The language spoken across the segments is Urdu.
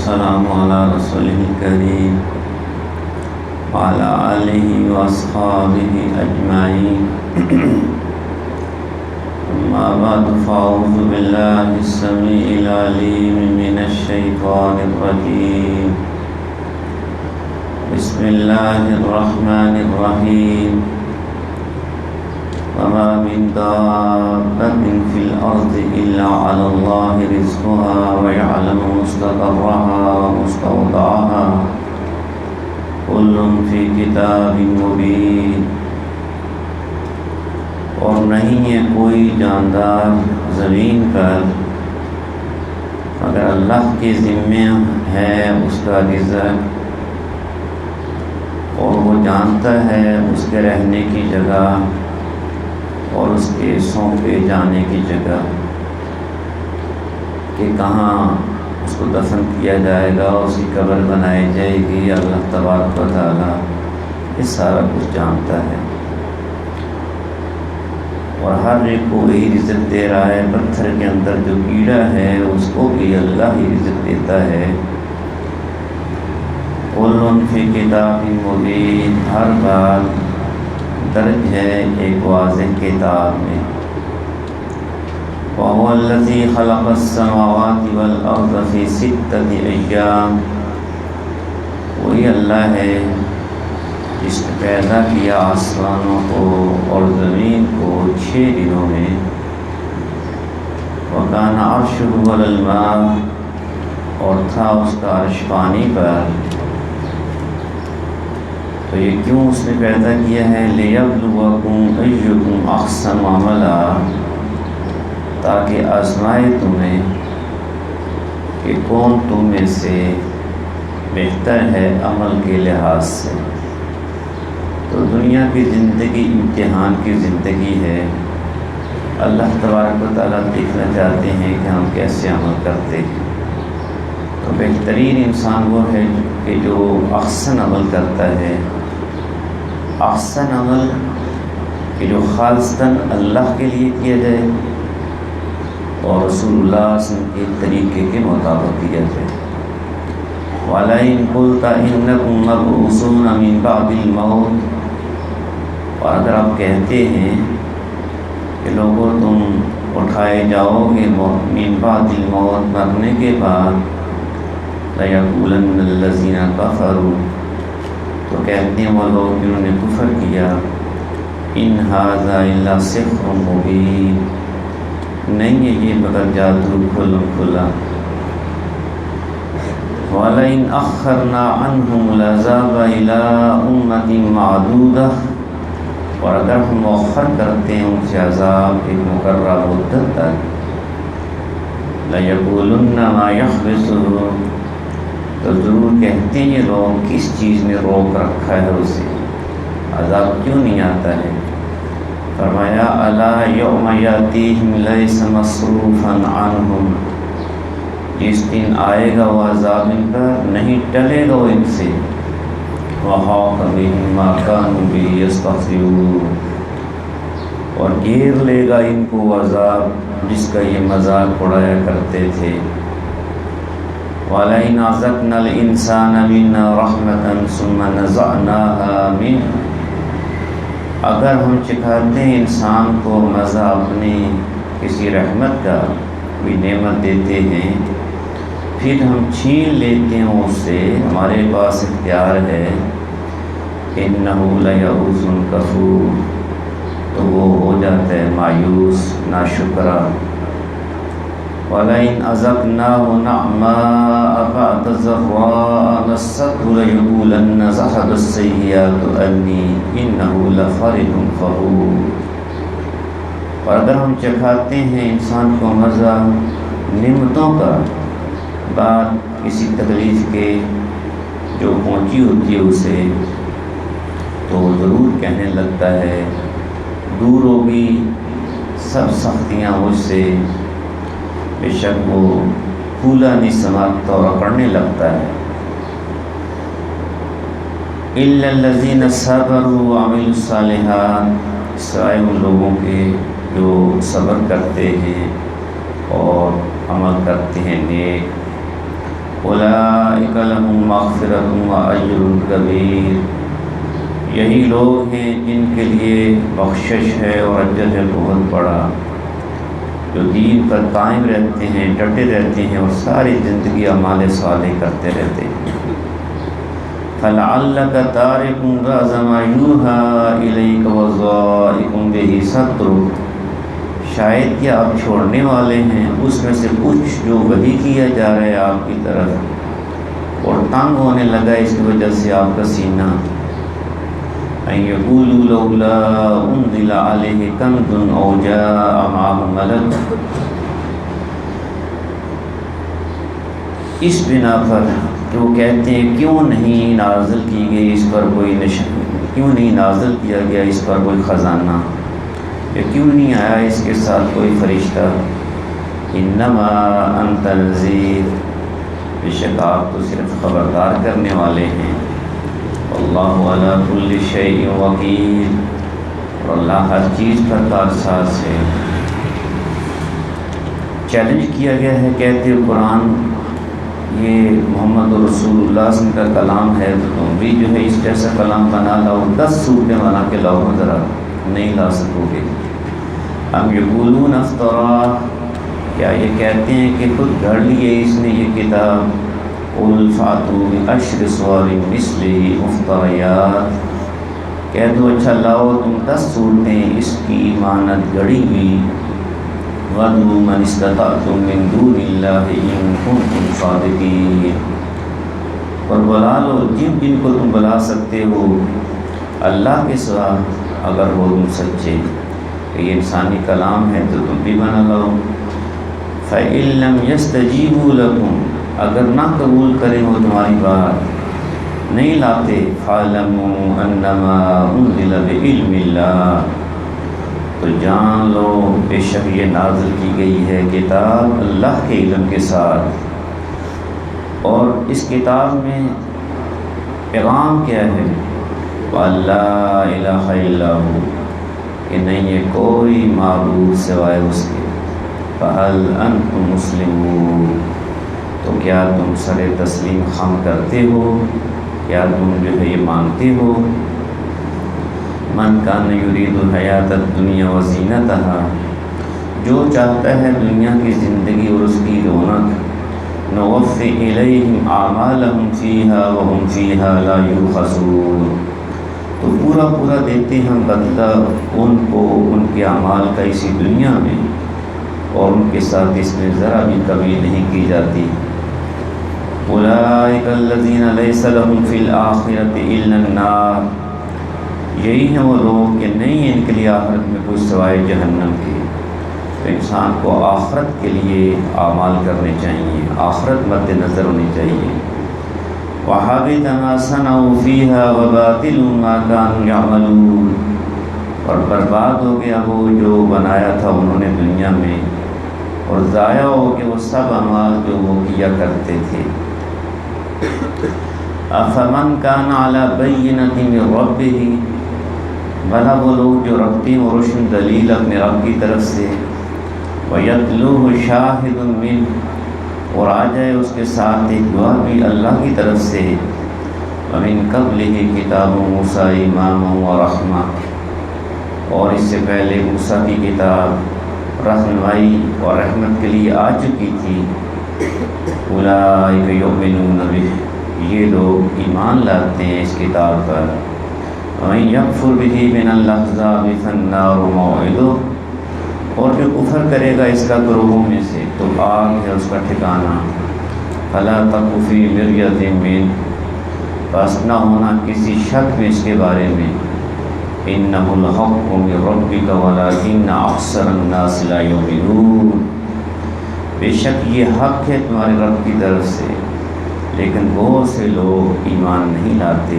والسلام على رسوله الكريم وعلى آله وأصحابه أجمعين أما بعد فأعوذ بالله السميع العليم من الشيطان الرجيم بسم الله الرحمن الرحيم وما من دابة في الأرض إلا على الله رزقها ويعلم مستقرها ومستودعها كل في كتاب مبين. اور نہیں ہے کوئی جاندار زمین پر مگر اللہ کے ذمے ہے اس کا رزق، اور وہ جانتا ہے اس کے رہنے کی جگہ اور اس کے سونپے جانے کی جگہ کہ کہاں اس کو دفن کیا جائے گا، اس کی قبر بنائی جائے گی. اللہ تبارک و تعالیٰ یہ سارا کچھ جانتا ہے اور ہر ایک کو وہی رزق دے رہا ہے. پتھر کے اندر جو کیڑا ہے اس کو بھی اللہ ہی رزق دیتا ہے. کل فی کتاب مبین، ہر بات درج ہے ایک واضح کتاب میں. وَهُوَ الَّذِي خَلَقَ السَّمَاوَاتِ وَالْأَرْضَ فِي سِتَّةِ أَيَّامٍ، وہی اللہ ہے جس نے پیدا کیا آسمانوں کو اور زمین کو 6 دنوں میں. وَكَانَ عَرْشُهُ عَلَى الْمَاءِ، اور تھا اس کا عرش پانی پر. تو یہ کیوں اس نے پیدا کیا ہے؟ لِيَبْلُوَكُمْ أَيُّكُمْ أَحْسَنُ عَمَلًا، تاکہ آزمائے تمہیں کہ کون تم میں سے بہتر ہے عمل کے لحاظ سے. تو دنیا کی زندگی امتحان کی زندگی ہے. اللہ تبارک و تعالیٰ دیکھنا چاہتے ہیں کہ ہم کیسے عمل کرتے ہیں. تو بہترین انسان وہ ہے کہ جو احسن عمل کرتا ہے. احسن عمل کہ جو خالصتاً اللہ کے لیے کیا جائے اور رسول اللہ صلی اللہ علیہ وسلم کے طریقے کے مطابق کیا جائے. وَلَئِن قُلْتَ إِنَّكُمْ مَبْعُوثُونَ مِن بَعْدِ الْمَوْتِ، اور اگر آپ کہتے ہیں کہ لوگوں تم اٹھائے جاؤ گے من بعد الموت، مرنے کے بعد، لَيَقُولَنَّ الَّذِينَ كَفَرُوا، تو کہتے ہیں وہ لوگ جنہوں نے کفر کیا، إِنْ هَذَا إِلَّا سِحْرٌ مُبِينٌ، نہیں ہے یہ مگر جادو کھلا. وَلَئِنْ أَخَّرْنَا عَنْهُمُ الْعَذَابَ إِلَىٰ أُمَّةٍ مَّعْدُودَةٍ، اور اگر ہم مؤخر کرتے ہیں ان سے عذاب ایک مقررہ مدت تک، لَيَقُولُنَّ مَا يَحْبِسُهُ، تو ضرور کہتے ہیں یہ لوگ کس چیز نے روک رکھا ہے اسے، عذاب کیوں نہیں آتا ہے. فرمایا أَلَا يَوْمَ يَأْتِيهِمْ لَيْسَ مَصْرُوفًا عَنْهُمْ، جس دن آئے گا وہ عذاب ان پر نہیں ٹلے گا وہ ان سے. وَحَاقَ بِهِم مَّا كَانُوا بِهِ يَسْتَهْزِئُونَ، اور گھیر لے گا ان کو عذاب جس کا یہ مذاق اڑایا کرتے تھے. وَلَئِنْ أَذَقْنَا الْإِنسَانَ مِنَّا رَحْمَةً ثُمَّ نَزَعْنَاهَا مِنْهُ، اگر ہم چکھاتے ہیں انسان کو مزہ اپنی کسی رحمت کا، کوئی نعمت دیتے ہیں، پھر ہم چھین لیتے ہیں اس سے، ہمارے پاس اختیار ہے. إِنَّهُ لَيَئُوسٌ كَفُورٌ، تو وہ ہو جاتا ہے مایوس ناشکرا. وَلَئِنْ أَذَقْنَاهُ نَعْمَاءَ بَعْدَ ضَرَّاءَ مَسَّتْهُ لَيَقُولَنَّ ذَهَبَ السَّيِّئَاتُ عَنِّي إِنَّهُ لَفَرِحٌ فَخُورٌ، اور اگر ہم چکھاتے ہیں انسان کو مزہ نعمتوں کا بعد کسی تکلیف کے جو پہنچی ہوتی ہے اسے، تو ضرور کہنے لگتا ہے دور ہوگی سب سختیاں مجھ سے. بے شک وہ پھولا نہیں سماتا اور پڑھنے لگتا ہے. إِلَّا الَّذِينَ صَبَرُوا وَعَمِلُوا الصَّالِحَاتِ، سوائے ان لوگوں کے جو صبر کرتے ہیں اور عمل کرتے ہیں نیک. اولئک لہم مغفرۃ واجر کبیر، یہی لوگ ہیں جن کے لیے بخشش ہے اور اجر ہے بہت بڑا، جو دین پر قائم رہتے ہیں، ڈٹے رہتے ہیں اور ساری زندگی اعمال صالح کرتے رہتے ہیں۔ فَلَعَلَّكَ تَارِكٌ بَعْضَ مَا يُوحَىٰ إِلَيْكَ وَضَائِقٌ بِهِ صَدْرُكَ، شاید کہ آپ چھوڑنے والے ہیں اس میں سے کچھ جو وحی کیا جا رہا ہے آپ کی طرف، اور تنگ ہونے لگا اس کی وجہ سے آپ کا سینہ۔ أَن يَقُولُوا لَوْلَا أُنزِلَ عَلَيْهِ كَنزٌ أَوْ جَاءَ مَعَهُ مَلَكٌ، اس بنا پر کہ وہ کہتے ہیں کیوں نہیں نازل کی گئی اس پر کوئی نشان، کیوں نہیں نازل کیا گیا اس پر کوئی خزانہ، یا کیوں نہیں آیا اس کے ساتھ کوئی فرشتہ۔ انما انت نذیر، بے شک آپ تو صرف خبردار کرنے والے ہیں۔ اللہ علی کل شیء وکیل، اور اللہ ہر چیز پر کارساز ہے۔ چیلنج کیا گیا ہے، کہتے ہیں قرآن یہ محمد رسول اللہ صلی اللہ علیہ وسلم کا کلام ہے، تو تم بھی جو ہے اس جیسا کلام بنا لاؤ، 10 صورتیں بنا کے لاؤ، ذرا نہیں لا سکو گے۔ ام یقولون افترا، کیا یہ کہتے ہیں کہ خود گھڑ لیے اس نے یہ کتاب، قل فاتوا بعشر سور مثلہ مفتریات، کہہ دو اچھا لاؤ تم 10 صورتیں اس کی مانند گھڑی ہوئی، وَادْعُوا مَنِ اسْتَطَعْتُم مِّن دُونِ اللَّهِ إِن كُنتُمْ صَادِقِينَ، اور بلا لو جن جن کو تم بلا سکتے ہو اللہ کے سوا اگر ہو تم سچے، کہ یہ انسانی کلام ہے تو تم بھی بنا لو۔ فَإِن لَّمْ يَسْتَجِيبُوا لَكُمْ، اگر نہ قبول کریں وہ تمہاری بات، نہیں لاتے، فَاعْلَمُوا أَنَّمَا أُنزِلَ بِعِلْمِ اللَّهِ، تو جان لو بے شک یہ نازل کی گئی ہے کتاب اللہ کے علم کے ساتھ، اور اس کتاب میں پیغام کیا ہے، وَاللَّهَ إِلَٰهَ إِلَّا هُوَ، کہ نہیں ہے کوئی معبود سوائے اس کے، فَهَلْ أَنْتُمْ مُسْلِمُونَ، تو کیا تم سر تسلیم خم کرتے ہو، کیا تم جو ہے یہ مانتے ہو۔ من کان یرید الحیات الدنیا وزینتها، جو چاہتا ہے دنیا کی زندگی اور اس کی رونق، نوفی الیہم اعمالہم فیہا وہم فیہا لا یبخسون، تو پورا پورا دیتے ہم بدلہ ان کو ان کے اعمال کا اسی دنیا میں، اور ان کے ساتھ اس میں ذرا بھی کمی نہیں کی جاتی۔ اولئک الذین لیس لہم فی الآخرۃ الا النار، یہی ہیں وہ لوگ کہ نہیں ہے ان کے لیے آخرت میں کوئی سوائے جہنم کے۔ تو انسان کو آخرت کے لیے اعمال کرنے چاہیے، آخرت مد نظر ہونی چاہیے۔ وَحَبِطَ مَا صَنَعُوا فِيهَا وَبَاطِلٌ مَا كَانُوا يَعْمَلُونَ، اور برباد ہو گیا وہ جو بنایا تھا انہوں نے دنیا میں، اور ضائع ہو گئے وہ سب اعمال جو وہ کیا کرتے تھے۔ أَفَمَنْ كَانَ عَلَى بَيِّنَةٍ مِّن رَّبِّهِ، بھلا وہ لوگ جو رکھتے ہیں روشن دلیل اپنے رب کی طرف سے، وَيَتْلُوهُ شَاهِدٌ مِّنْهُ، اور آ جائے اس کے ساتھ ایک گواہ بھی اللہ کی طرف سے، وَمِن قَبْلِهِ كِتَابُ مُوسَىٰ إِمَامًا وَرَحْمَةً، اور اس سے پہلے موسیٰ کی کتاب رہنمائی اور رحمت کے لیے آ چکی تھی۔ أُولَٰئِكَ يُؤْمِنُونَ بِهِ، یہ لوگ ایمان لاتے ہیں اس کتاب پر۔ وَمَن يَكْفُرْ بِهِ مِنَ الْأَحْزَابِ فَالنَّارُ مَوْعِدُهُ، اور جو کفر کرے گا اس کا گروہوں میں سے تو آگ ہے اس کا ٹھکانہ۔ فَلَا تَكُ فِي مِرْيَةٍ مِّنْهُ، بس نہ ہونا کسی شک میں اس کے بارے میں، إِنَّهُ الْحَقُّ مِن رَّبِّكَ وَلَٰكِنَّ أَكْثَرَ النَّاسِ لَا يُؤْمِنُونَ، بے شک یہ حق ہے تمہارے رب کی طرف سے، لیکن بہت سے لوگ ایمان نہیں لاتے۔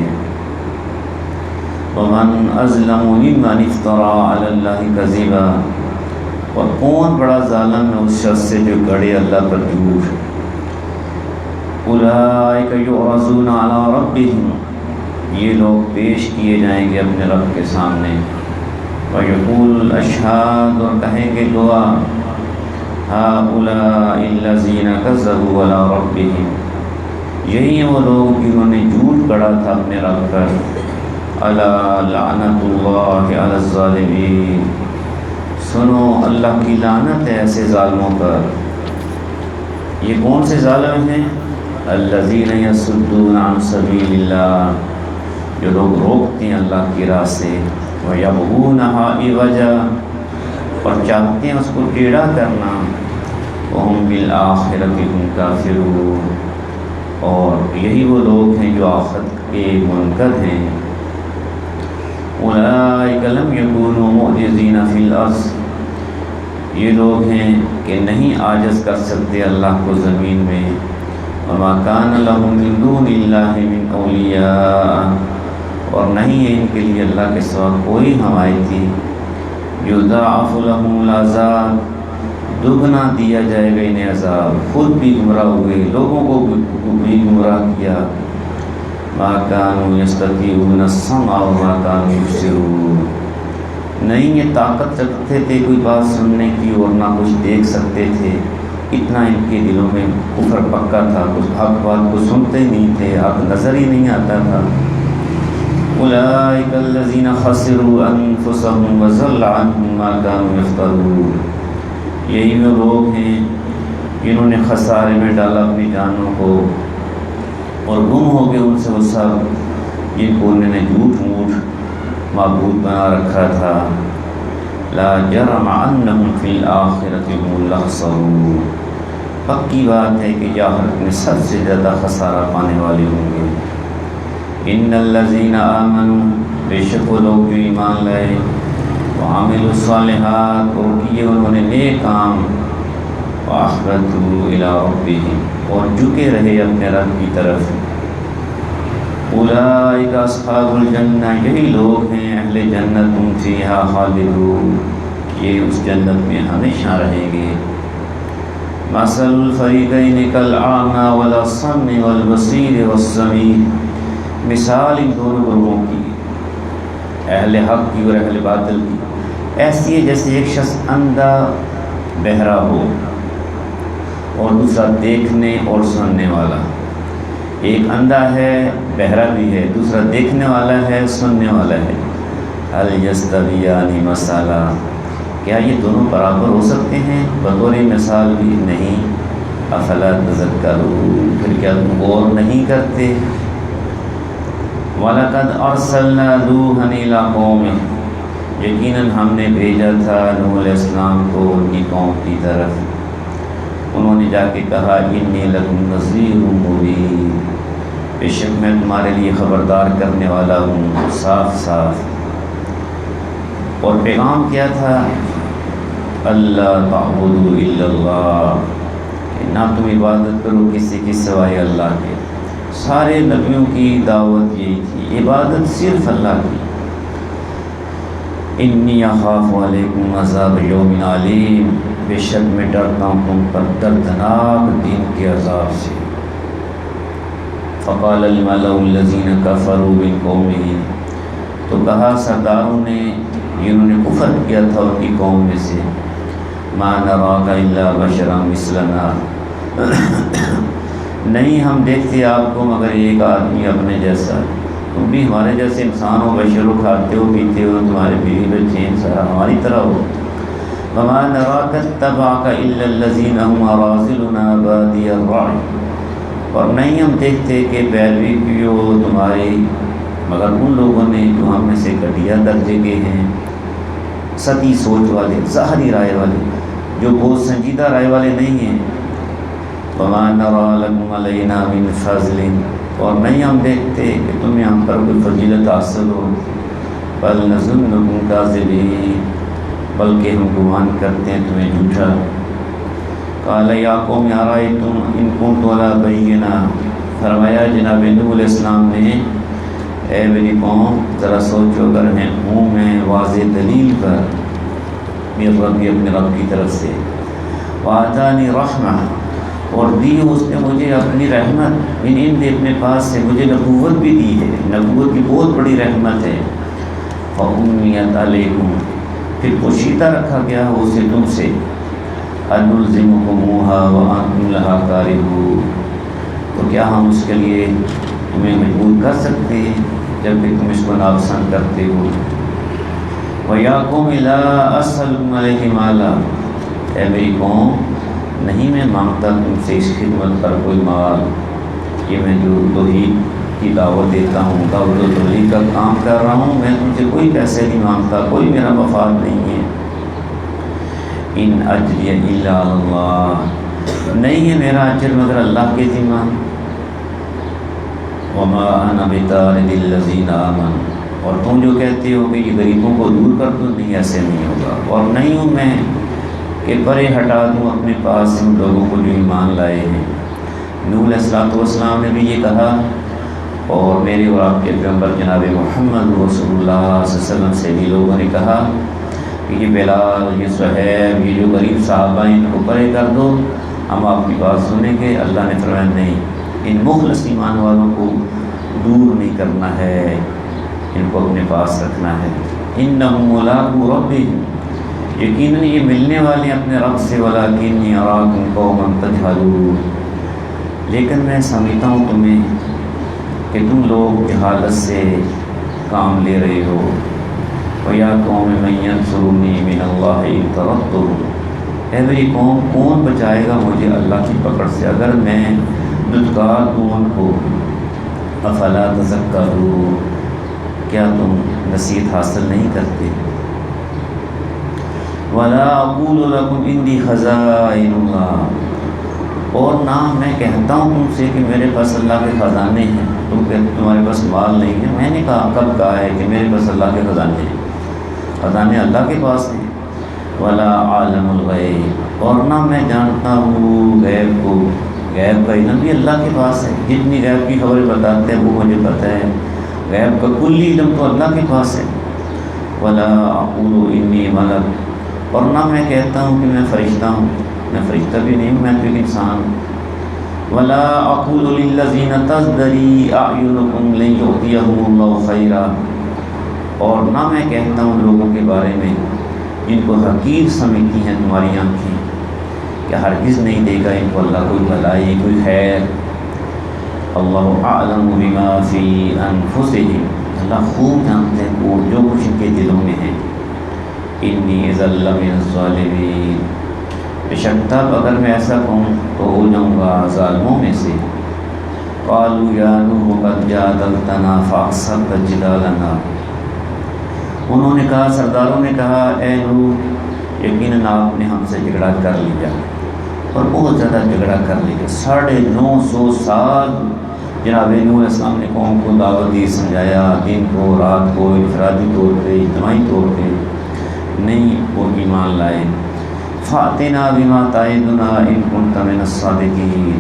وَمَنْ أَظْلَمُ مِمَّنِ افْتَرَىٰ عَلَى اللَّهِ كَذِبًا، اور کون بڑا ظالم ہے اس شخص سے جو گڑے اللہ پر جھوٹ۔ أُولَٰئِكَ يُعْرَضُونَ عَلَىٰ رَبِّهِمْ، یہ لوگ پیش کیے جائیں گے اپنے رب کے سامنے۔ وَيَقُولُ الْأَشْهَادُ، اور کہیں گے گواہ، هَٰؤُلَاءِ الَّذِينَ كَذَّبُوا عَلَىٰ رَبِّهِمْ، یہی ہیں وہ لوگ جنہوں نے جھوٹ گڑھا تھا اپنے رب پر. الا لعنت اللہ علی الظالمین، سنو اللہ کی لعنت ہے ایسے ظالموں پر. یہ کون سے ظالم ہیں؟ الذین یصدون عن سبیل اللہ، جو لوگ روکتے ہیں اللہ کی راہ سے. وَيَبْغُونَهَا عِوَجًا، اور چاہتے ہیں اس کو ٹیڑھا کرنا. وَهُمْ بِالْآخِرَةِ هُمْ كَافِرُونَ، اور یہی وہ لوگ ہیں جو آخرت کے منکر ہیں. أُولَٰئِكَ لَمْ يَكُونُوا مُعْجِزِينَ فِي الْأَرْضِ، یہ لوگ ہیں کہ نہیں عاجز کر سکتے اللہ کو زمین میں. وَمَا كَانَ لَهُم مِّن دُونِ اللَّهِ مِنْ أَوْلِيَاءَ، اور نہیں ہے ان کے لیے اللہ کے سوا کوئی حمایتی. یضاعف لهم العذاب، دگنا دیا جائے گا انہیں عذاب. خود بھی گمراہ ہوئے، لوگوں کو بھی گمراہ کیا. ما كانوا يستطيعون السمع وما كانوا يبصرون، نہیں یہ طاقت رکھتے تھے کوئی بات سننے کی اور نہ کچھ دیکھ سکتے تھے. اتنا ان کے دلوں میں کفر پکا تھا، کچھ حق بات کو سنتے نہیں تھے، حق نظر ہی نہیں آتا تھا. اولئک الذین خسروا انفسهم وضل عنهم ما كانوا یفترون، یہی وہ لوگ ہیں جنہوں نے خسارے میں ڈالا اپنی جانوں کو اور گم ہو گئے ان سے وہ سب جن کو انہوں نے جھوٹ موٹ معبود بنا رکھا تھا. لا جرم انہم فی الآخرۃ هم الاخسرون، پکی بات ہے کہ آخرت میں سب سے زیادہ خسارہ پانے والے ہوں گے. ان الذین آمنوا، بے شک وہ لوگ جو ایمان لائے، وعملوا الصالحات، اور کیے انہوں نے نیک کام، واخبتوا الی ربہم، اور جھکے رہے اپنے رب کی طرف. اولئک اصحاب الجنہ، یہی لوگ ہیں اہل جنت، ہم فیہا خالدون، یہ اس جنت میں ہمیشہ رہیں گے. مثل الفریقین کالأعمی والأصم والبصیر والسمیع، مثال ان دونوں گروہوں کی، اہل حق کی اور اہل باطل کی، ایسی ہے جیسے ایک شخص اندھا بہرا ہو اور دوسرا دیکھنے اور سننے والا. ایک اندھا ہے بہرا بھی ہے، دوسرا دیکھنے والا ہے سننے والا ہے. هل یستویان مثلا، کیا یہ دونوں برابر ہو سکتے ہیں؟ بطور مثال بھی نہیں. افلا تذکرون، پھر کیا تم غور نہیں کرتے؟ وَلَقَدْ أَرْسَلْنَا نُوحًا إِلَىٰ قَوْمِهِ، یقیناً ہم نے بھیجا تھا نوح علیہ السلام کو ان کی قوم کی طرف. انہوں نے جا کے کہا إِنِّي لَكُمْ نَذِيرٌ مُّبِينٌ، بے شک میں تمہارے لیے خبردار کرنے والا ہوں صاف صاف. اور پیغام کیا تھا؟ اللہ تعبدوا الا اللہ، کہ نہ تم عبادت کرو کسی کی سوائے اللہ کے. سارے نبیوں کی دعوت یہی تھی، عبادت صرف اللہ کی. انی اخاف علیکم عذاب یوم علیم، بے شک میں ڈرتا ہوں تم پر دردناک دن کے عذاب سے. فقال الملأ الذین کفروا من قومہ، تو کہا سرداروں نے جنہوں نے کفر کیا تھا ان کی قوم میں سے، ما نراک الا بشرا مثلنا، نہیں ہم دیکھتے آپ کو مگر ایک آدمی اپنے جیسا. تم بھی ہمارے جیسے انسان ہو، بشر ہو، کھاتے ہو پیتے ہو، تمہارے بیوی بچے ہیں سارا ہماری طرح ہو. وما نراک اتبعک الا الذین هم اراذلنا بادی الرأی، اور نہیں ہم دیکھتے کہ پیروی کی ہو تمہاری مگر ان لوگوں نے جو ہم میں سے گھٹیا درجے کے ہیں، سطحی سوچ والے، ظاہری رائے والے، جو بہت سنجیدہ رائے والے نہیں ہیں. وما نرى لكم علينا من فضل، اور نہیں ہم دیکھتے کہ تمہیں ہم پر کوئی فضیلت حاصل ہو. بل نظنكم كاذبين، بلکہ ہم گمان کرتے ہیں تمہیں جھوٹا. قال یا قوم ارأيتم ان كنت على بينة، فرمایا جناب نوح علیہ السلام نے، اے میری قوم ذرا سوچو، اگر ہوں میں واضح دلیل پر میرے رب، اپنے رب کی طرف سے. وآتانی رحمہ، اور دی اس نے مجھے اپنی رحمت، ان اپنے پاس سے مجھے نبوت بھی دی ہے، نبوت کی بہت بڑی رحمت ہے. فأمیت علیکم، پھر پوشیدہ رکھا گیا ہو اسے تم سے. انلزمکموہا وانتم لہا کارہون، تو کیا ہم اس کے لیے تمہیں مجبور کر سکتے ہیں جب کہ تم اس کو ناپسند کرتے ہو؟ وَيَا قَوْمِ لَا أَسْأَلُكُمْ عَلَيْهِ مَالًا، اے میری قوم نہیں میں مانگتا تم سے اس خدمت پر کوئی مال، یہ میں جو توحید کی دعوت دیتا ہوں، دعوت و تبلیغ کا کام کر رہا ہوں، میں تم سے کوئی پیسے نہیں مانگتا، کوئی میرا مفاد نہیں ہے۔ ان اجریہ الا اللہ، نہیں ہے میرا اجر مگر اللہ کے ذمہ۔ وما انا بطارد الذین آمنوا، اور تم جو کہتے ہو کہ یہ غریبوں کو دور کر دو، نہیں، ایسے نہیں ہوگا، اور نہیں ہوں میں کہ پرے ہٹا دوں اپنے پاس ان لوگوں کو جو ایمان لائے ہیں۔ نوح علیہ السلام نے بھی یہ کہا، اور میرے اور آپ کے پیغمبر جناب محمد رسول اللہ صلی اللہ علیہ وسلم سے بھی لوگوں نے کہا کہ یہ بلال، یہ صہیب، یہ جو غریب صحابہ ان کو پرے کر دو، ہم آپ کی بات سنیں گے۔ اللہ نے فرمایا نہیں، ان مخلص ایمان والوں کو دور نہیں کرنا ہے، ان کو اپنے پاس رکھنا ہے۔ انہم ملاقو ربہم، یقیناً یہ ملنے والے ہیں اپنے رب سے، ولکنی اراکم قوما تجہلون، لیکن میں سمجھتا ہوں تمہیں کہ تم لوگ جہالت سے کام لے رہے ہو۔ وَيَا قَوْمِ مَن يَنصُرُنِي مِنَ اللَّهِ إِن طَرَدتُّهُمْ، اے میری قوم کون بچائے گا مجھے اللہ کی پکڑ سے اگر میں دھتکار دوں ان کو۔ افلا تذکرون، کیا تم نصیحت حاصل نہیں کرتے؟ وَلَا أَقُولُ لَكُمْ إِنِّي خَزَائِنُ اللَّهِ، اور نہ میں کہتا ہوں تم سے کہ میرے پاس اللہ کے خزانے ہیں، تم کہتے تمہارے پاس مال نہیں ہے، میں نے کہا کب کہا ہے کہ میرے پاس اللہ کے خزانے ہیں؟ خزانے اللہ کے پاس ہیں۔ وَلَا عَالَمُ الْغَيْبِ، اور نہ میں جانتا ہوں غیب کو، غیب کا علم بھی اللہ کے پاس ہے، جتنی غیب کی خبریں بتاتے ہیں وہ مجھے پتہ ہے، غیب کا کلی علم تو اللہ کے پاس ہے۔ وَلَا أَقُولُ إِنِّي مَلَكٌ، اور نہ میں کہتا ہوں کہ میں فرشتہ ہوں، میں فرشتہ بھی نہیں ہوں، میں تو ایک انسان ہوں۔ وَلَا أَقُولُ لِلَّذِينَ تَزْدَرِي أَعْيُنُكُمْ لَن يُؤْتِيَهُمُ اللَّهُ خَيْرًا، اور نہ میں کہتا ہوں لوگوں کے بارے میں جن کو حقیر سمجھتی ہیں تمہاری آنکھیں کہ ہرگز نہیں دے گا ان کو اللہ کوئی بھلائی کوئی خیر۔ اللہ اعلم بما فی انفسہم، اللہ خوب جانتے ہیں وہ جو کچھ ان کے دلوں میں ہے۔ انی اذا لمن الظالمین، بے شک تب اگر میں ایسا کہوں تو ہو جاؤں گا ظالموں میں سے۔ قالوا یا نوح قد جادلتنا فاکثرت جدالنا، انہوں نے کہا، سرداروں نے کہا، اے نوح یقیناً آپ نے ہم سے جھگڑا کر لیا، اور بہت زیادہ جھگڑا کر لیا۔ 950 سال جناب نوح علیہ السلام نے قوم کو دعوت دی، سمجھایا، دن کو رات کو، انفرادی طور پہ اجتماعی طور پہ، نہیں وہ ایمان لائے۔ فَأْتِنَا بِمَا تَعِدُنَا إِن كُنتَ مِنَ الصَّادِقِينَ،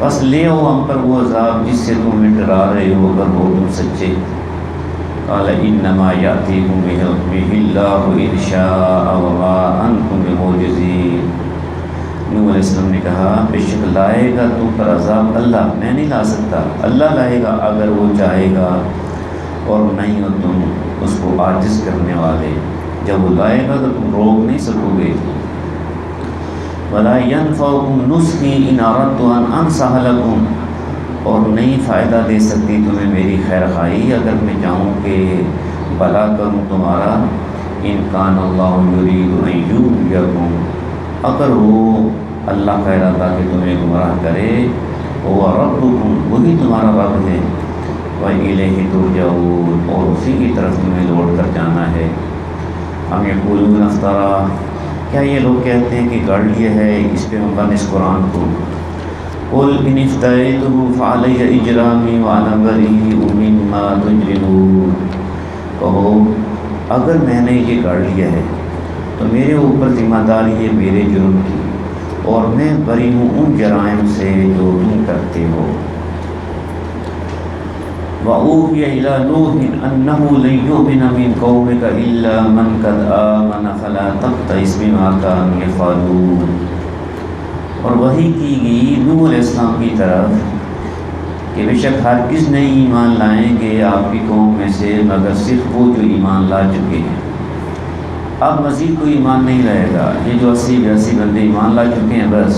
بس لے آؤ ہم پر وہ عذاب جس سے تم ہمیں ڈرا رہے ہو اگر ہو تم سچے۔ قال انما یاتیکم بہ اللہ ان شاء وما انتم بمعجزین، نوح علیہ السلام نے کہا بے شک لائے گا تم پر عذاب اللہ، میں نہیں لا سکتا، اللہ لائے گا اگر وہ چاہے گا، اور نہیں ہو تم اس کو عاجز کرنے والے، جب وہ لائے گا تو تم روک نہیں سکو گے۔ ولا ينفعكم نصحي ان اردت ان انصح لكم، اور نہیں فائدہ دے سکتی تمہیں میری خیر خواہی اگر میں چاہوں کہ بھلا کروں تمہارا۔ ان کان اللہ یرید ان یغویکم، اگر وہ اللہ کا ارادہ کہ تمہیں گمراہ کرے، وہ ربکم، وہی تمہارا رب ہے، وإلیہ ترجعون، اور اسی کی طرف تمہیں لوٹ کر جانا ہے۔ ام یقولون افترا، کیا یہ لوگ کہتے ہیں کہ گڑھ لیا ہے اس پیغمبر نے اس قرآن کو؟ قل ان افتریتہ فعلی اجرامی وانا بریء مما تجرمون، کہو اگر میں نے یہ گڑھ لیا ہے تو میرے اوپر ذمہ داری ہے میرے جرم کی، اور میں بری ہوں ان جرائم سے جو تم کرتے ہو۔ وَأُوحِيَ إِلَى نُوحٍ أَنَّهُ لَن يُؤْمِنَ مِن قَوْمِكَ إِلَّا مَن قَدْ آمَنَ فَلَا تَبْتَئِسْ بِمَا كَانُوا يَفْعَلُونَ، اور وحی کی گئی نوح علیہ السلام کی طرف کہ بے شک ہرگز نہیں ایمان لائیں گے آپ کی قوم میں سے مگر صرف وہ جو ایمان لا چکے ہیں، اب مزید کوئی ایمان نہیں لائے گا، یہ جو 80-82 بندے ایمان لا چکے ہیں بس۔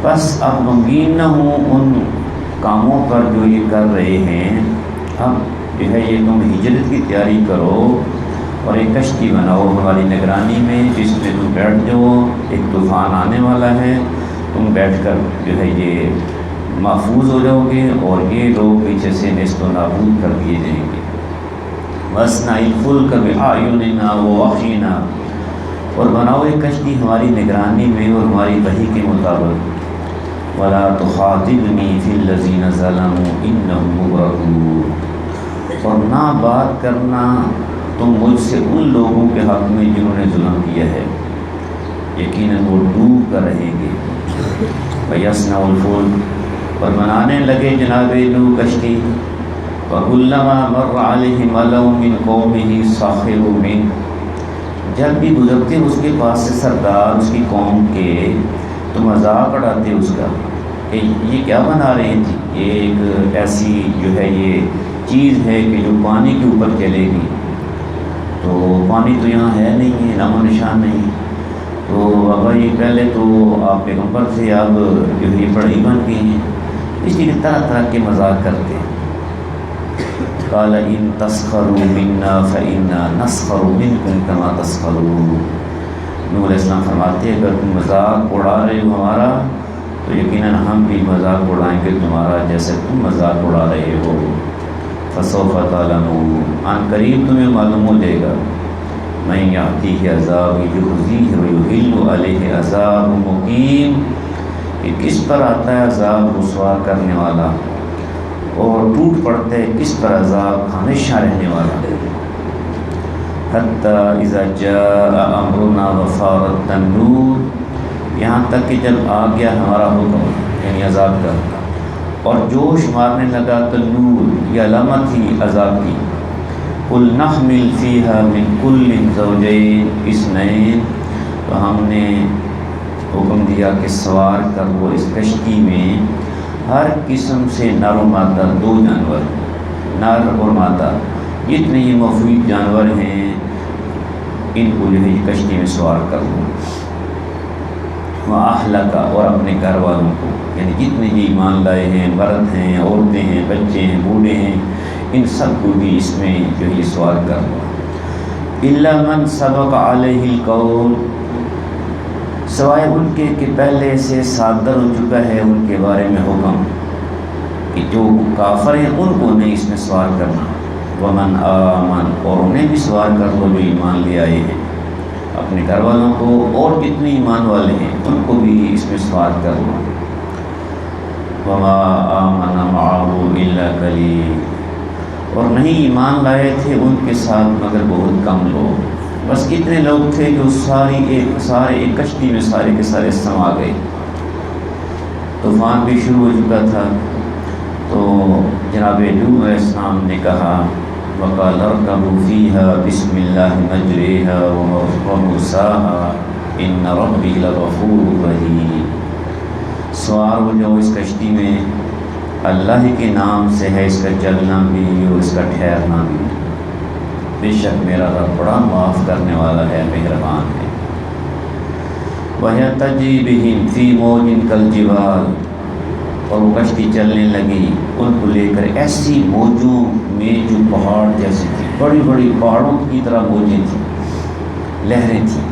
بس اب غمگین نہ ہوں ان کاموں پر جو یہ کر رہے ہیں، اب جو ہے یہ تم ہجرت کی تیاری کرو اور ایک کشتی بناؤ ہماری نگرانی میں، جس میں تم بیٹھ جاؤ، ایک طوفان آنے والا ہے، تم بیٹھ کر جو ہے یہ محفوظ ہو جاؤ گے اور یہ لوگ پیچھے سے نیست و نابود کر دیے جائیں گے۔ وَاصْنَعِ الْفُلْكَ بِأَعْيُنِنَا وَوَحْيِنَا، اور بناؤ ایک کشتی ہماری نگرانی میں اور ہماری وحی کے مطابق۔ وَلَا تُخَاطِبْنِي فِي الَّذِينَ ظَلَمُوا إِنَّهُم مُغْرَقُونَ، اور نہ بات کرنا تم مجھ سے ان لوگوں کے حق میں جنہوں نے ظلم کیا ہے، یقیناً وہ ڈوب کر رہیں گے۔ وَيَصْنَعُ الْفُلْكَ، اور بنانے لگے جناب نوح کشتی۔ وَكُلَّمَا مَرَّ عَلَيْهِ مَلَأٌ مِّن قَوْمِهِ سَخِرُوا مِنْهُ، جب بھی گزرتے اس کے پاس سے سردار اس کی قوم کے تو مذاق اڑاتے اس کا کہ یہ کیا بنا رہے تھے، یہ ایک ایسی جو ہے یہ چیز ہے کہ جو پانی کے اوپر چلے گی، تو پانی تو یہاں ہے نہیں ہے، نام و نشان نہیں، تو بابا یہ پہلے تو آپ پیغمبر سے اب جو ہے یہ بڑھئی بن گئی ہیں، اس لیے طرح طرح کے مذاق کرتے ہیں۔ قال ان تسخروا منا فإنا نسخر منكم كما تسخرون، نوح علیہ السلام فرماتے ہیں اگر تم مذاق اڑا رہے ہو ہمارا تو یقیناً ہم بھی مذاق اڑائیں گے تمہارا جیسے تم مذاق اڑا رہے ہو۔ فسوف تعلمون، عن قریب تمہیں معلوم ہو جائے گا، من یأتیہ عذاب یخزیہ ویحل علیہ عذاب مقیم، کہ کس پر آتا ہے عذاب رسوا کرنے والا اور ٹوٹ پڑتا ہے کس پر عذاب ہمیشہ رہنے والا۔ حتی اذا جاء امرنا وفارت النور، یہاں تک کہ جب آ گیا ہمارا حکم یعنی عذاب کا اور جوش مارنے لگا تنور، یہ علامت تھی عذاب کی۔ قل نحمل فیہا من کل زوجین اثنین، تو ہم نے حکم دیا کہ سوار کر وہ اس کشتی میں ہر قسم سے نر و مادہ، دو جانور، نر اور مادہ، جتنے یہ مفید جانور ہیں ان کو جو ہے یہ کشتی میں سوار کر لو۔ وَأَهْلَكَ، اور اپنے گھر والوں کو، یعنی جتنے یہ ایمان لائے ہیں، مرد ہیں، عورتیں ہیں، بچے ہیں، بوڑھے ہیں، ان سب کو بھی اس میں جو ہے یہ سوار کر لو۔ إِلَّا مَنْ سَبَقَ عَلَيْهِ الْقَوْلُ، سوائے ان کے کہ پہلے سے صادر ہو چکا ہے ان کے بارے میں حکم کہ جو کافر ہیں ان کو نہیں اس میں سوار کرنا۔ ومن آمن، اور انہیں بھی سوار کر لو جو ایمان لے آئے ہیں، اپنے گھر والوں کو اور جتنے ایمان والے ہیں ان کو بھی اس میں سوار کر لو۔ وما آمن معه الا قلیل، اور نہیں ایمان لائے تھے ان کے ساتھ مگر بہت کم لوگ، بس اتنے لوگ تھے جو سارے ایک کشتی میں سارے کے سارے سما گئے۔ طوفان بھی شروع ہو چکا تھا، تو جناب نوح علیہ السلام نے کہا وَقَالَ ارْكَبُوا فِيهَا بِسْمِ اللَّهِ مَجْرَاهَا وَمُرْسَاهَا إِنَّ رَبِّي لَغَفُورٌ رَحِيمٌ، سوار ہو جاؤ اس کشتی میں، اللہ کے نام سے ہے اس کا چلنا بھی اور اس کا ٹھہرنا بھی، بے شک میرا رب بڑا معاف کرنے والا ہے، مہربان ہے۔ وَهِيَ تَجْرِي بِهِمْ فِي مَوْجٍ كَالْجِبَالِ، اور وہ کشتی چلنے لگی ان کو لے کر ایسی موجوں میں جو پہاڑ جیسی تھی، بڑی بڑی پہاڑوں کی طرح موجیں تھیں، لہریں تھیں۔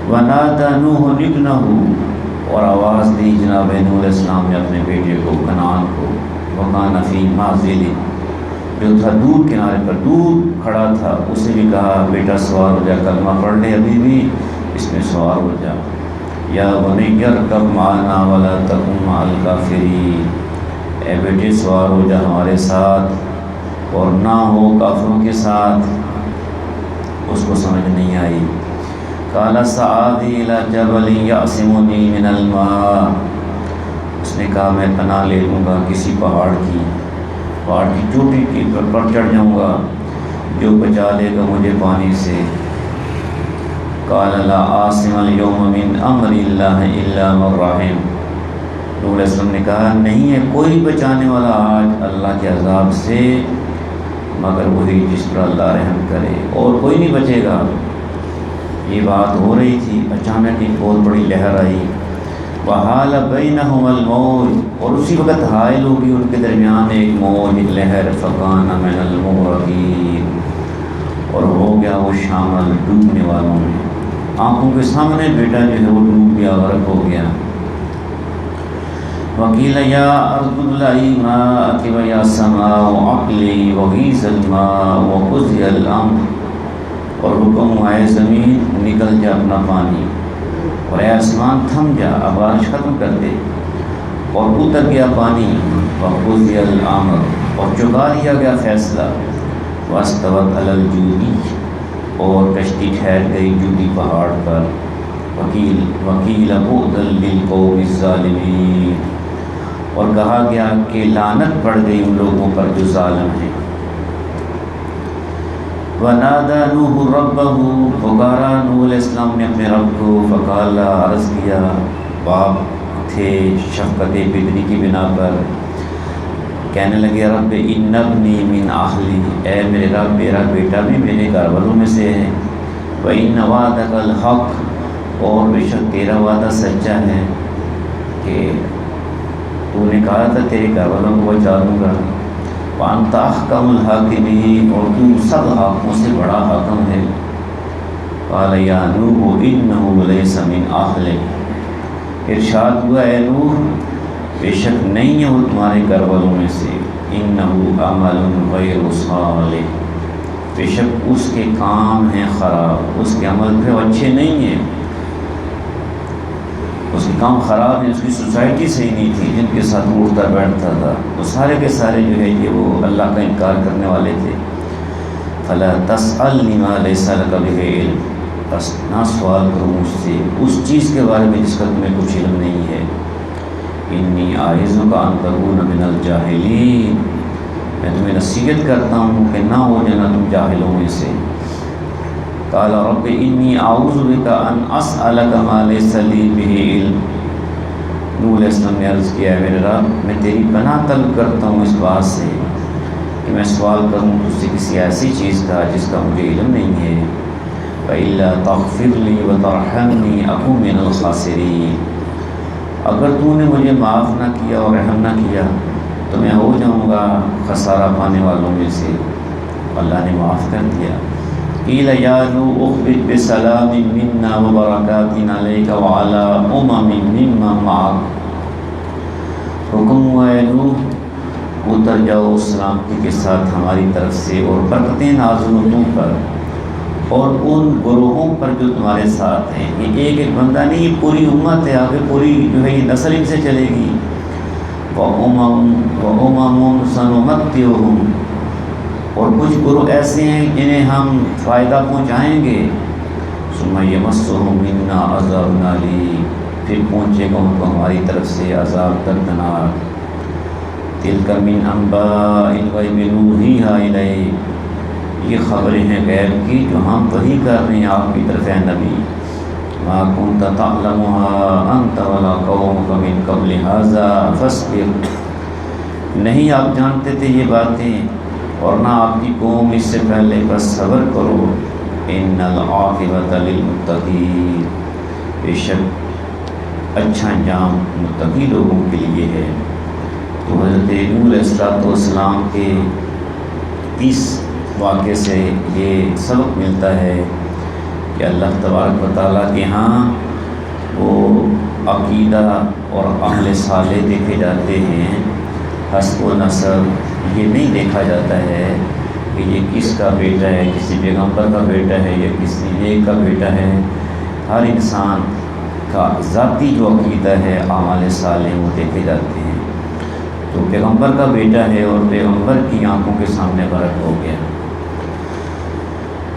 وَنَادَى نُوحٌ ابْنَهُ، اور آواز دی جناب نوح علیہ السلام نے اپنے بیٹے کو کنعان کو، وَكَانَ فِي مَعْزِلٍ، جو تھا دور کنارے پر دور کھڑا تھا، اسے بھی کہا بیٹا سوار ہو جا، کلمہ پڑھ لے ابھی بھی، اس میں سوار ہو جا۔ یا بنی ارکب معنا ولا تکن مع الکافرین، اے بیٹے سوار ہو جا ہمارے ساتھ اور نہ ہو کافروں کے ساتھ۔ اس کو سمجھ نہیں آئی۔ قال سآوی الی جبل یعصمنی من الماء، اس نے کہا میں پناہ لے لوں گا کسی پہاڑ کی چوٹی کی پر چڑھ جاؤں گا جو بچا لے گا مجھے پانی سے۔ قال لا عاصم اليوم من امر اللہ الا من رحم، نوح علیہ السلام نے کہا نہیں ہے کوئی بچانے والا آج اللہ کے عذاب سے مگر وہی جس پر اللہ رحم کرے، اور کوئی نہیں بچے گا۔ یہ بات ہو رہی تھی، اچانک ایک بہت بڑی لہر آئی وحال بینہم الموج، اور اسی وقت حائل ہوگی ان کے درمیان ایک موج، ایک لہر، فکان من المغرقین، اور ہو گیا وہ شامل ڈوبنے والوں میں۔ آنکھوں کے سامنے بیٹا جو ہے وہ ڈوب گیا، غرق ہو گیا۔ وقیل یا ارض ابلعی ماءک ویا سماء اقلعی وغیض الماء وقضی الامر، اور حکم ہوا ہے زمین نکل جا اپنا پانی، اور اے آسمان تھم جا، اب بارش ختم کر دے، اور اتر گیا پانی، وقضی الامر، اور چکا دیا گیا فیصلہ، واستوت علی الجودی، اور کشتی ٹھہر گئی جودی پہاڑ پر، وکیل بعدا للقوم الظالمین، اور کہا گیا کہ لعنت پڑ گئی ان لوگوں پر جو ظالم ہیں۔ وَنَادَى نُوحٌ رَبَّهُ، پکارا نوح علیہ السلام نے اپنے رب کو، فقال، عرض کیا، باپ تھے شفقت پدری کی بنا پر، کہنے لگے رب ان ابنی من اہلی، اے میرے رب میرا بیٹا بھی میرے گھر والوں میں سے ہے، وَإِنَّ وَعْدَكَ الْحَقُّ، اور بے شک تیرا وعدہ سچا ہے کہ تو نے کہا تھا تیرے گھر والوں کو بچا دوں گا، وَأَنْتَ أَحْكَمُ الْحَاكِمِينَ، اور تو سب حاکموں سے بڑا حاکم ہے۔ قال یا نوح إِنَّهُ لَيْسَ مِنْ أَهْلِكَ، ارشاد ہوا اے نوح بے شک نہیں ہے وہ تمہارے گھر والوں میں سے، إِنَّهُ عَمَلٌ غَيْرُ صَالِحٍ، بے شک اس کے کام ہیں خراب، اس کے عمل پہ اچھے نہیں ہیں، اس کے کام خراب ہیں، اس کی سوسائٹی صحیح نہیں تھی جن کے ساتھ وہ اٹھتا بیٹھتا تھا، وہ سارے کے سارے جو ہے یہ وہ اللہ کا انکار کرنے والے تھے۔ فَلَا تَسْأَلْنِ مَا لَيْسَ لَكَ بِهِ عِلْمٌ، بس نہ سوال کرو مجھ سے اس چیز کے بارے میں جس کا تمہیں کچھ علم نہیں ہے۔ إِنِّي أَعِظُكَ أَن تَكُونَ مِنَ الْجَاهِلِينَ، میں تمہیں نصیحت کرتا ہوں کہ نہ ہو جانا تم جاہلوں میں سے۔ قال رب انی اعوذ بک ان اسألک ما لیس لی بہ علم، نوح علیہ السلام نے عرض کیا ہے میرے رب میں تیری پناہ طلب کرتا ہوں اس بات سے کہ میں سوال کروں تجھ سے کسی ایسی چیز کا جس کا مجھے علم نہیں ہے۔ فَإِلَّا تَغْفِرْ لِي وَتَرْحَمْنِي أَكُن مِّنَ الْخَاسِرِينَ، اگر تو نے مجھے معاف نہ کیا اور رحم نہ کیا تو میں ہو جاؤں گا خسارہ پانے والوں میں سے۔ اللہ نے معاف کر دیا۔ قیل یا نوح اخبر بسلام منا وبرکات علیک وعلی ممن معک، حکم ہوا ہے نوح اتر جاؤ سلامتی کے ساتھ ہماری طرف سے، اور برکتیں نازل ہوں تم پر اور ان گروہوں پر جو تمہارے ساتھ ہیں۔ یہ ایک ایک بندہ نہیں، یہ پوری امت ہے، آگے پوری جو ہے یہ نسل ان سے چلے گی۔ وَأُمَمٌ سَنُمَتِّعُهُمْ، اور کچھ گروہ ایسے ہیں جنہیں ہم فائدہ پہنچائیں گے۔ ثُمَّ يَمَسُّهُم مِّنَّا عَذَابٌ أَلِيمٌ، پھر پہنچے گا ان کو ہماری طرف سے عذاب دردناک۔ تِلْكَ مِنْ أَنْبَاءِ الْغَيْبِ نُوحِيهَا إِلَيْكَ، یہ خبریں ہیں غیب کی جو ہم وحی کر رہے ہیں آپ کی طرف اے نبی۔ مَا كُنْتَ تَعْلَمُهَا أَنْتَ وَلَا قَوْمُكَ مِنْ قَبْلِ هَٰذَا فَاصْبِرْ، نہیں آپ جانتے تھے یہ باتیں اور نہ آپ کی قوم اس سے پہلے، بس صبر کرو۔ ان العاقبۃ للمتقین، بے شک اچھا انجام متقی لوگوں کے لیے ہے۔ تو حضرت نوح علیہ السلام کے اس واقعے سے یہ سبق ملتا ہے کہ اللہ تبارک و تعالیٰ کے ہاں وہ عقیدہ اور عمل صالح دیکھے جاتے ہیں، حسب و نسب یہ نہیں دیکھا جاتا ہے کہ یہ کس کا بیٹا ہے، کسی پیغمبر کا بیٹا ہے یا کسی نیک کا بیٹا ہے۔ ہر انسان کا ذاتی جو عقیدہ ہے اعمال صالح وہ دیکھے جاتے ہیں۔ تو پیغمبر کا بیٹا ہے اور پیغمبر کی آنکھوں کے سامنے غرق ہو گیا۔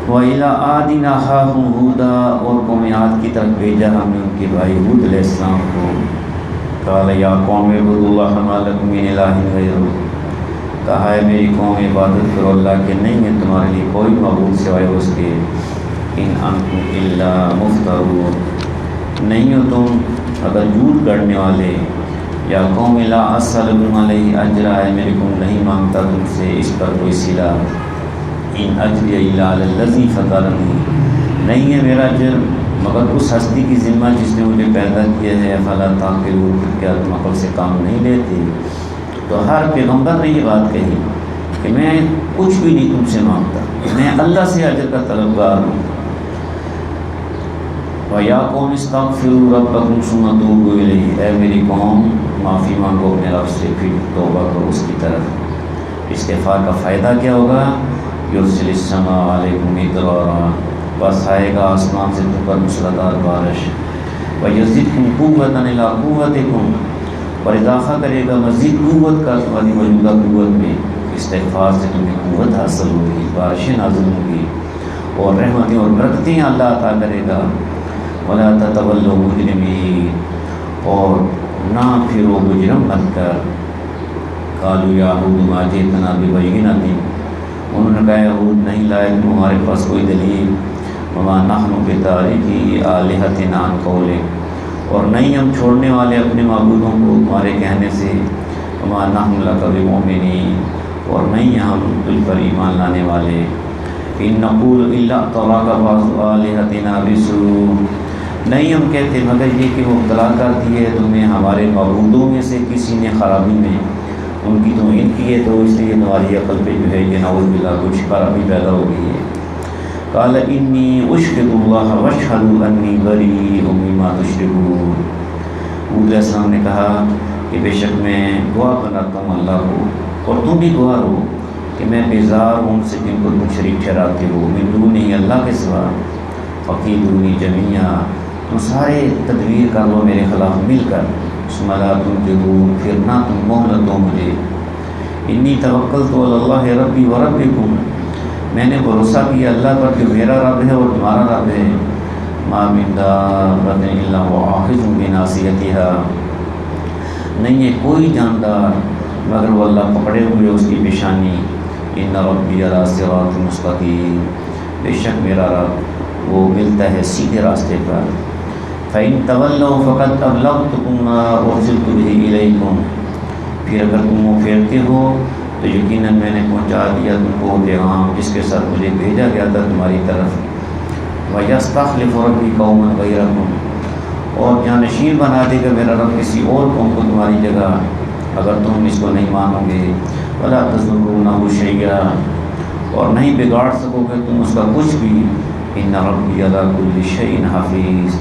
وَإِلَىٰ عَادٍ أَخَاهُمْ هُودًا، اور قوم عاد کی طرف بھیجا ہم نے ان کے بھائی ہود علیہ السلام کو۔ قَالَ يَا قَوْمِ اعْبُدُوا اللَّهَ مَا لَكُم مِّنْ إِلَٰهٍ غَيْرُهُ، کہا ہے میری قوم عبادت کرو اللہ کے، نہیں ہے تمہارے لیے کوئی معبود سوائے اس کے۔ إِنْ أَنْتُمْ إِلَّا مُفْتَرُونَ، نہیں ہو تم اگر جھوٹ گڑھنے والے۔ یا قوم لَا أَسْأَلُكُمْ عَلَيْهِ أَجْرًا، ہے میرے قوم نہیں مانگتا تم سے اس پر کوئی صلہ۔ إِنْ أَجْرِيَ إِلَّا عَلَى الَّذِي فَطَرَنِي، نہیں ہے میرا اجر مگر اس ہستی کی ذمہ جس نے مجھے پیدا کیا ہے فلا تعقلون، کیا تم عقل سے کام نہیں لیتے؟ تو ہر پیغمبر نے یہ بات کہی کہ میں کچھ بھی نہیں تم سے مانگتا، میں اللہ سے اجر کا طلبگار ہوں۔ وَيَا قَوْمِ اسْتَغْفِرُوا رَبَّكُمْ ثُمَّ تُوبُوا إِلَيْهِ، اے میری قوم معافی مانگو اپنے رب سے، پھر توبہ کرو اس کی طرف۔ استغفار کا فائدہ کیا ہوگا؟ یرسل السماء علیکم مدرارا، بس آئے گا آسمان سے تم پر موسلادھار بارش۔ وَيَزِدْكُمْ قُوَّةً إِلَىٰ قُوَّتِكُمْ، اور اضافہ کرے گا مزید قوت کا تمہاری موجودہ قوت میں۔ استغفار سے تمہیں قوت حاصل ہوگی، بارشیں نازل ہوں گی، اور رحمتیں اور برکتیں اللہ عطا کرے گا۔ وَلَا تَتَوَلَّوْا مُجْرِمِينَ، اور نہ پھرو مجرم بن کر۔ قَالُوا يَا هُودُ مَا جِئْتَنَا بِبَيِّنَةٍ، انہوں نے کہا یہود نہیں لائے تم ہمارے پاس کوئی دلیل۔ وَمَا نَحْنُ بِتَارِكِي آلِهَتِنَا عَنْ قَوْلِكَ، اور نہیں ہم چھوڑنے والے اپنے معبودوں کو تمہارے کہنے سے۔ وَمَا نَحْنُ لَكَ بِمُؤْمِنِينَ، اور نہیں ہم تجھ پر ایمان لانے والے۔ إِن نَّقُولُ إِلَّا اعْتَرَاكَ بَعْضُ آلِهَتِنَا بِسُوءٍ، نہیں ہم کہتے مگر یہ کہ وہ اطلاع کر دی ہے تمہیں ہمارے معبودوں میں سے کسی نے خرابی میں، ان کی تم ان کی ہے تو اس لیے تمہاری عقل پہ جو ہے یہ نعوذ باللہ کچھ خرابی پیدا ہو گئی ہے۔ قال انی اشہد اللہ واشہد انی بریء مما تشرکون، حود علیہ السلام نے کہا کہ بے شک میں گواہ بناتا ہوں اللہ کو، اور تم بھی گواہ ہو کہ میں بیزار ہوں ان سے جن کو تم شریک ٹھہراتے ہو، من دونہ اللہ کے سوا۔ فقیدونی جمیعا، تم سارے تدبیر کر لو میرے خلاف مل کر، ثم لا تنظرون، پھر نہ تم مہلت دو مجھے۔ انی توکلت علی اللہ ربی و ربکم، میں نے بھروسہ کیا اللہ پر جو میرا رب ہے اور تمہارا رب ہے۔ ما من دابۃ الا هو آخذ بناصیتها، نہیں ہے کوئی جاندار مگر وہ اللہ پکڑے ہوئے اس کی پیشانی۔ ان ربی علی صراط مستقیم، بے شک میرا رب وہ ملتا ہے سیدھے راستے پر۔ فَإِن تَوَلَّوْا فَقَدْ أَبْلَغْتُكُم مَّا أُرْسِلْتُ بِهِ إِلَيْكُمْ، پھر اگر تم وہ پھیرتے ہو تو یقیناً میں نے پہنچا دیا تم کو پیغام جس کے ساتھ مجھے بھیجا گیا تھا تمہاری طرف۔ وَيَسْتَخْلِفُ رَبِّي قَوْمًا غَيْرَكُمْ، اور جانشین بنا دے گا میرا رب کسی اور قوم کو تمہاری جگہ اگر تم اس کو نہیں مانو گے۔ وَلَا تَضُرُّونَهُ شَيْئًا، اور نہیں بگاڑ سکو گے تم اس کا کچھ بھی۔ إِنَّ رَبِّي عَلَىٰ كُلِّ شَيْءٍ حَفِيظٌ،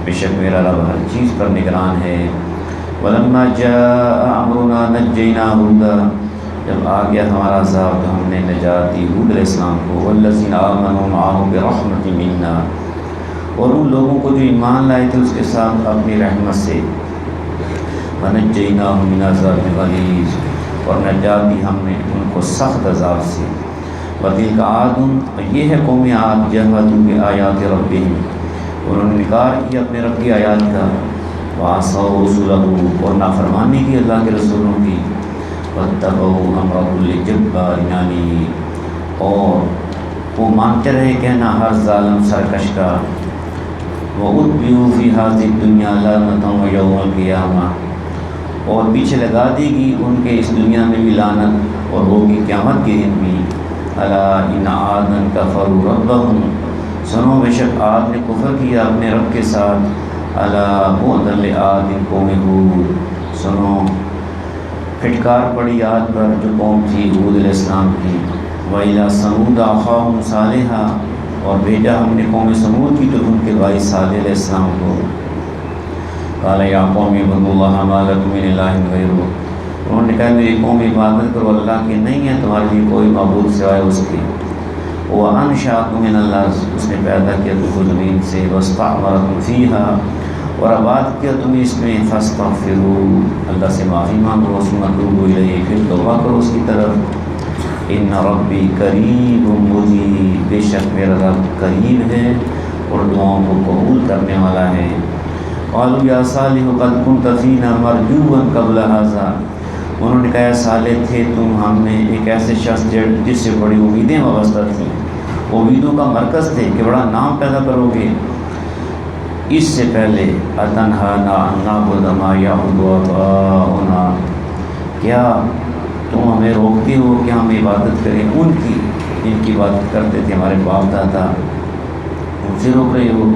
بے شک میرا رب ہر چیز پر نگران ہے۔ وَلَمَّا جَاءَ أَمْرُنَا نَجَّيْنَا هُودًا، جب آ گیا ہمارا عذاب تو ہم نے نجات دی ہود علیہ السلام کو، وَالَّذِينَ آمَنُوا مَعَهُ بِرَحْمَةٍ مِنَّا، اور ان لوگوں کو جو ایمان لائے تھے اس کے ساتھ اپنی رحمت سے۔ وَنَجَّيْنَاهُم مِّنْ عَذَابٍ غَلِيظٍ، اور نجات دی ہم نے ان کو سخت عذاب سے۔ وَتِلْكَ عَادٌ، یہ ہے قوم عاد، جَحَدُوا بِآيَاتِ رَبِّهِمْ، انہوں نے انکار کیا اپنے رب کی آیات کا۔ وَعَصَوْا رُسُلَهُ، اور نافرمانی کی اللہ کے رسولوں کی۔ وَاتَّبَعُوا أَمْرَ كُلِّ جَبَّارٍ عَنِيدٍ، اور وہ مانتے رہے کہنا ہر ظالم سرکش کا۔ وَأُتْبِعُوا فِي هَٰذِهِ الدُّنْيَا لَعْنَةً وَيَوْمَ الْقِيَامَةِ، اور پیچھے لگا دے گی ان کے اس دنیا میں بھی لعنت اور ہوگی قیامت کے دن بھی۔ أَلَا إِنَّ عَادًا كَفَرُوا رَبَّهُمْ، سنو بے شک عاد نے کفر کیا اپنے رب کے ساتھ۔ أَلَا بُعْدًا لِعَادٍ قَوْمِ هُودٍ، سنو پھٹکار پڑی عاد پر جو قوم تھی ہود علیہ السلام کی۔ وَإِلَىٰ ثَمُودَ أَخَاهُمْ صَالِحًا، اور بھیجا ہم نے قوم سمود کی طرف ان کے بھائی صالح علیہ السلام کو۔ قَالَ يَا قَوْمِ اعْبُدُوا اللَّهَ مَا لَكُم مِّنْ إِلَٰهٍ غَيْرُهُ، انہوں نے کہا میری قوم عبادت کرو اللہ کی، نہیں ہے تمہارے لیے کوئی معبود سوائے اس کے۔ وَأَنشَأَكُم مِّنَ الْأَرْضِ، اس نے پیدا کیا تم کو زمین سے۔ وَاسْتَعْمَرَكُمْ فِيهَا، اور آباد کیا تم اس میں۔ فَاسْتَغْفِرُوا، اللہ سے معافی مانگو۔ ثُمَّ تُوبُوا إِلَيْهِ، پھر توبہ کرو اس کی طرف۔ إِنَّ رَبِّي قَرِيبٌ مُجِيبٌ، بے شک میرا رب قریب ہے اور دعاؤں کو قبول کرنے والا ہے۔ قَالُوا يَا صَالِحُ قَدْ كُنْتَ فِينَا مَرْجُوًّا قَبْلَ هَٰذَا، انہوں نے کہا صالح تھے تم ہم میں ایک ایسے شخص جس سے بڑی امیدیں وابستہ تھیں، امیدوں کا مرکز تھے کہ بڑا نام پیدا کرو گے اس سے پہلے۔ أَتَنْهَانَا أَن نَّعْبُدَ مَا يَعْبُدُ آبَاؤُنَا، کیا تم ہمیں روکتے ہو کہ ہم عبادت کریں ان کی جن کی عبادت کرتے تھے ہمارے باپ دادا، ان سے روک رہے ہو۔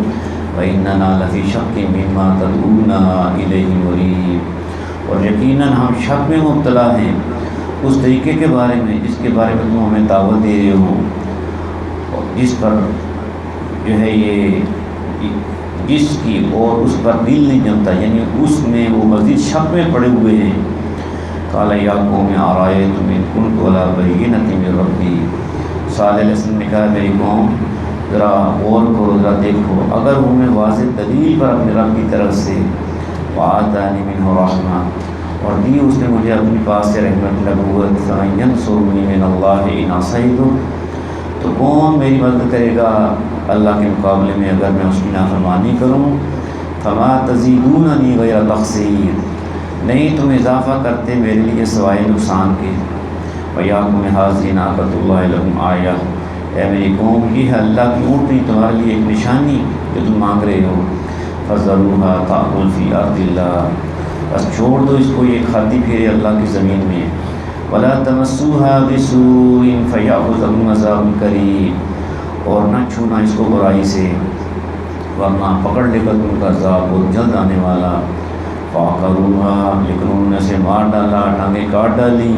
وَإِنَّنَا لَفِي شَكٍّ مِّمَّا تَدْعُونَا إِلَيْهِ مُرِيبٍ، اور یقیناً ہم شک میں مبتلا ہیں اس طریقے کے بارے میں جس کے بارے میں تم ہمیں دعوت دے رہے ہو، اور جس پر جو ہے جس کی اور اس پر دل نہیں جمتا، یعنی اس میں وہ مزید شک میں پڑے ہوئے ہیں۔ قال یا قوم ارأیتم ان کنت علی بینۃ من ربی، صالح علیہ السلام نے کہا میری قوم ذرا غور کرو، ذرا دیکھو، اگر وہ میں واضح دلیل پر اپنے رب کی طرف سے وآتانی منہ رحمہ، اور دی اس نے مجھے اپنی پاس سے رحمت نبوت، فمن ینصرنی من اللہ ان عصیتہ، تو کون میری مدد کرے گا اللہ کے مقابلے میں اگر میں اس کی نافرمانی کروں؟ فما تزیدوننی غیر تخسیر، نہیں تم اضافہ کرتے میرے لیے سوائے نقصان کے۔ وَيَاكُمْ هَٰذِهِ نَاقَةُ اللَّهِ لَكُمْ آیَةٌ، اے میری قوم یہ ہے اللہ کی اونٹنی تمہارے لیے ایک نشانی جو تم مانگ رہے ہو۔ فَذَرُوهَا تَأْكُلْ فِي أَرْضِ اللَّهِ، بس چھوڑ دو اس کو، یہ کھاتی پھیرے اللہ کی زمین میں۔ وَلَا تَمَسُّوهَا بِسُوءٍ فَيَأْخُذَكُمْ عَذَابٌ قَرِيبٌ، اور نہ چھونا اس کو برائی سے ورنہ پکڑ لے کر تم کا عذاب بہت جلد آنے والا۔ فَعَقَرُوهَا، لیکن انہوں نے اسے مار ڈالا، ٹانگیں کاٹ ڈالی۔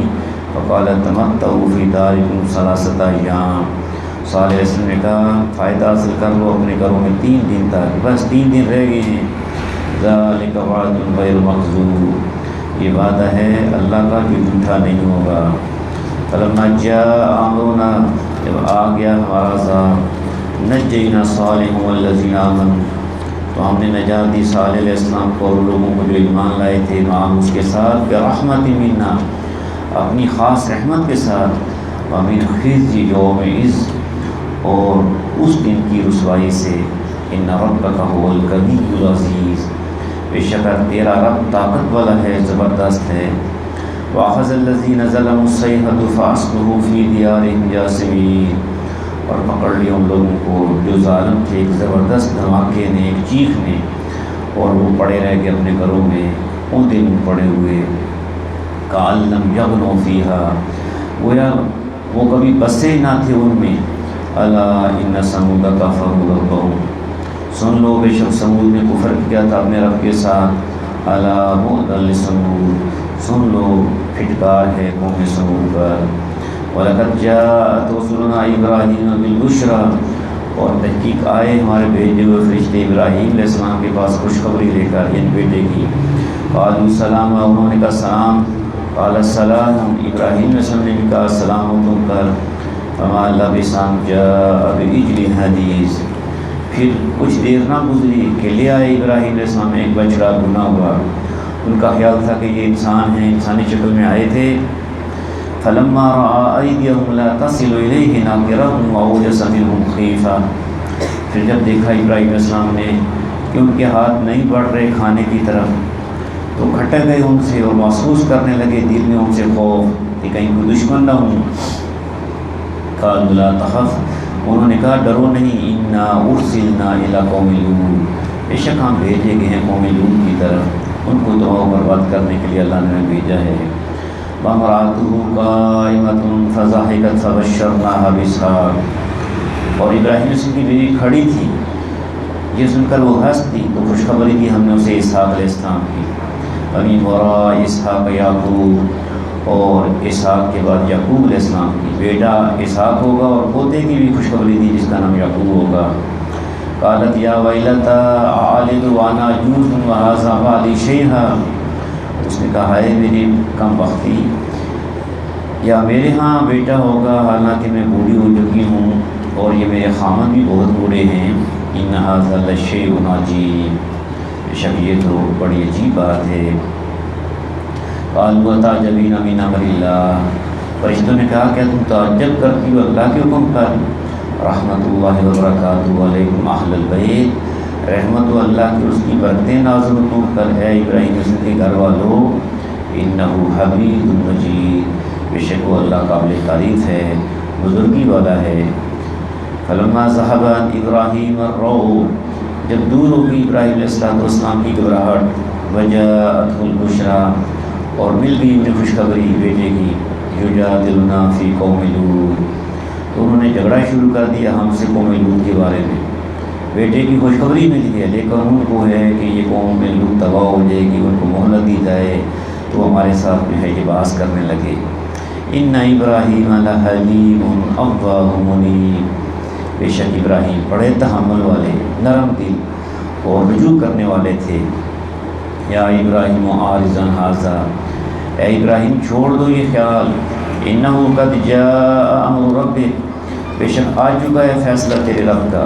فَقَالَ تَمَتَّعُوا فِي دَارِكُمْ ثَلَاثَةَ أَيَّامٍ، صالح علیہ السلام نے کہا فائدہ حاصل کر لو اپنے گھروں میں 3 دن تک، بس 3 دن رہ گئے ہیں۔ ذَلِكَ وَعْدٌ غَيْرُ مَكْذُوبٍ، یہ وعدہ ہے اللہ کا جو جھوٹا نہیں ہوگا۔ فَلَمَّا جَاءَ أَمْرُنَا، جب آ گیا ہمارا عذاب، نَجَّيْنَا صَالِحًا وَالَّذِينَ آمَنُوا، تو ہم نے نجات دی صالح علیہ السلام کو اور لوگوں کو جو ایمان لائے تھے، معاہم اس کے ساتھ، بِرَحْمَةٍ مِنَّا، اپنی خاص رحمت کے ساتھ، وَمِنْ خِزْيِ يَوْمِئِذٍ، اور اس دن کی رسوائی سے، إِنَّ رَبَّكَ هُوَ الْقَوِيُّ الْعَزِيزُ، بے شک تیرا رب طاقت والا ہے، زبردست ہے۔ وَأَخَذَ الَّذِينَ ظَلَمُوا الصَّيْحَةُ فَأَصْبَحُوا فِي دِيَارِهِمْ جَاثِمِينَ، اور پکڑ لیا ان لوگوں کو جو ظالم تھے ایک زبردست دھماکے نے، ایک چیخ نے، اور وہ پڑے رہ گئے اپنے گھروں میں ان دن پڑے ہوئے۔ كَأَن لَّمْ يَغْنَوْا فِيهَا، گویا وہ کبھی بسے نہ تھے ان میں۔ أَلَا إِنَّ ثَمُودَ كَفَرُوا رَبَّهُمْ، سن لو بے شک سمود نے کفر کیا تھا اپنے رب کے ساتھ۔ أَلَا بُعْدًا لِّثَمُودَ، سن لو پھٹکار ہے قوم سمود پر۔ وَلَقَدْ جَاءَتْ رُسُلُنَا إِبْرَاهِيمَ بِالْبُشْرَىٰ، اور تحقیق آئے ہمارے بھیجے ہوئے فرشتے ابراہیم علیہ السلام کے پاس خوشخبری لے کر، یعنی بیٹے کی۔ قالوا سلاما، انہوں نے کہا سلام۔ قال السلام، ابراہیم علیہ السلام نے بھی کہا سلام ہو تم پر۔ فما لبث أن جاء بعجل حنیذ، پھر کچھ دیر نہ گزری کہ لے آئے ابراہیم علیہ السلام ایک بچڑا بھنا ہوا۔ ان کا خیال تھا کہ یہ انسان ہیں، انسانی شکل میں آئے تھے۔ فلما رأى أيديهم لا تصل إليه نكرهم وأوجس منهم خيفة، پھر جب دیکھا ابراہیم علیہ السلام نے کہ ان کے ہاتھ نہیں بڑھ رہے کھانے کی طرف، تو کھٹک گئے ان سے اور محسوس کرنے لگے دل میں ان سے خوف کہ کہیں کوئی دشمن نہ ہوں۔ قالوا لا تخف، انہوں نے کہا ڈرو نہیں، انا ارسلنا الى قوم لوط، بے شک ہم بھیجے گئے ہیں قوم لوط کی طرف، ان کو تباہ و برباد کرنے کے لیے اللہ نے بھیجا ہے۔ وامرأته قائمة فضحكت فبشرناها بإسحاق، اور ابراہیم علیہ السلام کی بیوی کھڑی تھی، یہ سن کر وہ ہنس دی تو خوشخبری دی ہم نے اسے اسحاق علیہ السلام کی۔ ومن وراء اسحاق یعقوب، اور اسحاق کے بعد یعقوب علیہ السلام کی، بیٹا اسحاق ہوگا اور پوتے کی بھی خوشخبری دی جس کا نام یعقوب ہوگا۔ قالت یا ویلتا اعلد وانا عجوز وهذا بعلی شیخا، اس نے کہا ہے میری کم بختی، یا میرے ہاں بیٹا ہوگا حالانکہ میں بوڑھی ہو چکی ہوں اور یہ میرے خامد بھی بہت بوڑھے ہیں۔ ان هذا لشیء عجیب، بے شک یہ تو بڑی عجیب بات ہے۔ قالوا تعجبین من امر اللہ، فرشتوں نے کہا کیا تم تعجب کرتی ہو اللہ کے حکم پر؟ رحمت اللہ وبرکاتہ علیکم اہل البیت، رحمت و اللہ کی اس کی برکتیں نازل تم پر ہے ابراہیم علیہ السلام کے گھر والوں۔ انہ حمید مجید، بے شک وہ اللہ قابل تعریف ہے، بزرگی والا ہے۔ فلما ذهب عن ابراہیم الروع، جب دور ہو گئی ابراہیم علیہ السلام کی گھبراہٹ، وجاءته البشرى، اور مل گئی انہیں خوشخبری بیٹے کی، یجادلنا فی قوم لوط، تو انہوں نے جھگڑا شروع کر دیا ہم سے قوم لوط کے بارے میں۔ بیٹے کی خوشخبری مل گئی، لیکن ان کو ہے کہ یہ قوم بالکل تباہ ہو جائے گی، ان کو مہلت دی جائے تو ہمارے ساتھ جو ہے یہ بحث کرنے لگے۔ ان ابراہیم لحلیم اوّاہ منیب، بے شک ابراہیم بڑے تحمل والے، نرم دل اور رجوع کرنے والے تھے۔ یا ابراہیم اعرض عن ھذا، اے ابراہیم چھوڑ دو یہ خیال، انہ قد جاء امر ربک، بے شک آ چکا ہے فیصلہ تیرے رب کا،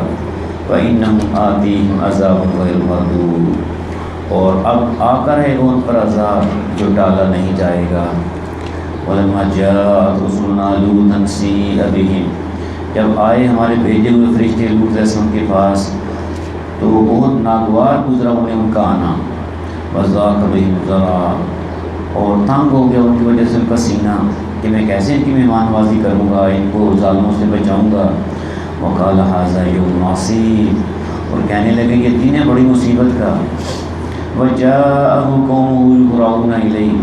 وَإِنَّهُمْ آتِيهِمْ عَذَابٌ غَيْرُ مَرْدُودٌ، اور اب آ کر ہے ان پر عذاب جو ٹالا نہیں جائے گا۔ وَلَمَّا جَاءَتْ رُسُلُنَا لُوطًا سِیءَ بِهِمْ، جب آئے ہمارے بھیجے ہوئے فرشتے لوط علیہ السلام کے پاس تو بہت ناگوار گزرا انہیں ان کا آنا، وَضَاقَ بِهِمْ ذَرْعًا، اور تنگ ہو گیا ان کی وجہ سے ان کا سینہ کہ میں کیسے ان کی مہمان بازی کروں گا، ان کو ظالموں سے بچاؤں گا۔ وقال ھذا یوم عصیب، اور کہنے لگے یہ دن ہے بڑی مصیبت کا۔ وجاءہ قومہ یہرعون الیہ،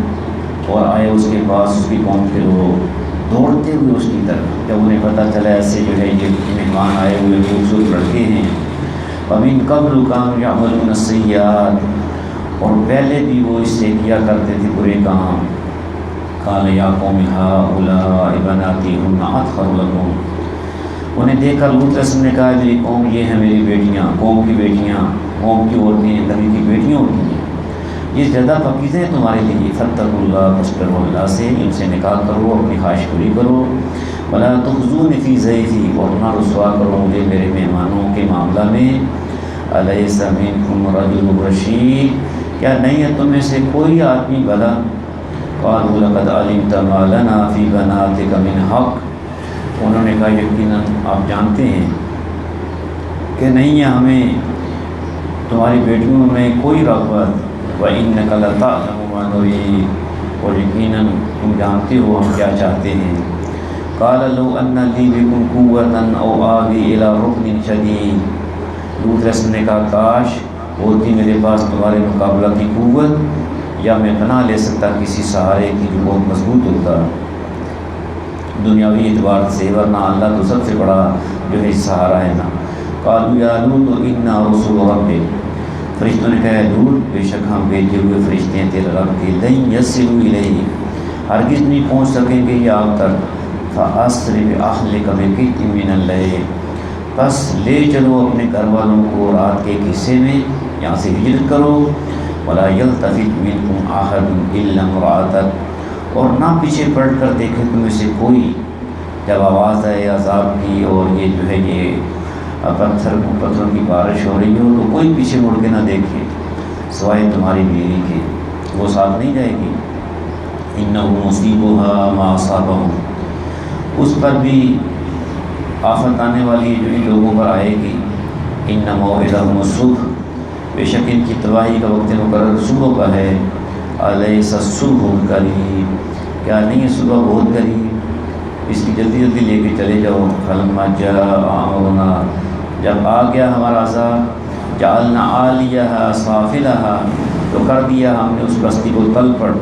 اور آئے اس کے پاس اس کی قوم کے لوگ دوڑتے ہوئے اس کی طرف، جب انہیں پتہ چلا ایسے جو ہے یہ مہمان آئے ہوئے خوبصورت لڑکے ہیں۔ ومن قبل کانوا یعملون السیئات، اور پہلے بھی وہ اس سے کیا کرتے تھے برے کام۔ قال یا قوم ھؤلاء بناتی ھن اطہر لکم، انہیں دیکھ کر لوط علیہ السلام نے کہا میری قوم یہ ہیں میری بیٹیاں، قوم کی بیٹیاں، قوم کی عورتیں نبی کی بیٹیاں ہوتی ہیں، یہ زیادہ پاکیزہ ہیں تمہارے لیے۔ فاتقوا اللہ، بچ کرو اللہ سے، ان سے نکاح کرو، اپنی خواہش پوری کرو۔ ولا تخزونی فی ضیفی، اور نہ رسوا کرو مجھے میرے مہمانوں کے معاملہ میں۔ الیس منکم رجل رشید، کیا نہیں ہے تم میں سے کوئی آدمی بھلا؟ قالوا لقد علمت ما لنا فی بناتک من حق، انہوں نے کہا یقیناً آپ جانتے ہیں کہ نہیں ہے ہمیں تمہاری بیٹیوں میں کوئی رغبت۔ وَإِنَّكَ لَتَعْلَمُ مَا نُرِيدُ، اور یقیناً تم جانتے ہو ہم کیا چاہتے ہیں۔ قَالَ لَوْ أَنَّ لِي بِكُمْ قُوَّةً أَوْ آوِي إِلَىٰ رُكْنٍ شَدِيدٍ، لوط علیہ السلام نے کہا کاش ہوتی میرے پاس تمہارے مقابلہ کی قوت، یا میں پناہ لے سکتا کسی سہارے کی جو بہت مضبوط ہوتا دنیاوی اعتبار سے، ورنہ اللہ تو سب سے بڑا جو ہے سہارا ہے نا۔ قالوا یا لوط انا رسول ربک، فرشتوں نے کہا لوط بے شک ہم بھیجے ہوئے فرشتے ہیں تیرے رب کے، لن یصلوا الیہ، ہرگز نہیں پہنچ سکیں گے یہ آپ تک۔ فاسر باہلک بقطع من اللیل، بس لے چلو اپنے گھر والوں کو رات کے ایک حصے میں، یہاں سے ہجرت کرو۔ ولا یلتفت منکم احد الا امرأتک، اور نہ پیچھے پلٹ کر دیکھے تم میں سے کوئی، جب آواز آئے عذاب کی اور یہ جو ہے یہ پتھروں کی بارش ہو رہی ہو تو کوئی پیچھے مڑ کے نہ دیکھے سوائے تمہاری بیوی کے، وہ ساتھ نہیں جائے گی۔ انہ مصیبھا ما اصابہم، اس پر بھی آفت آنے والی جو ان لوگوں پر آئے گی۔ ان موعدہم الصبح، بے شک ان کی تباہی کا وقت مقرر صبح کا ہے۔ الیس الصبح قریب، کیا نہیں ہے صبح بہت قریب، اس کی جلدی جلدی لے کے چلے جاؤ۔ فلما جاء امرنا، جب آ گیا ہمارا عذاب، جعلنا عالیہا سافلہا، تو کر دیا ہم نے اس بستی کو تل پر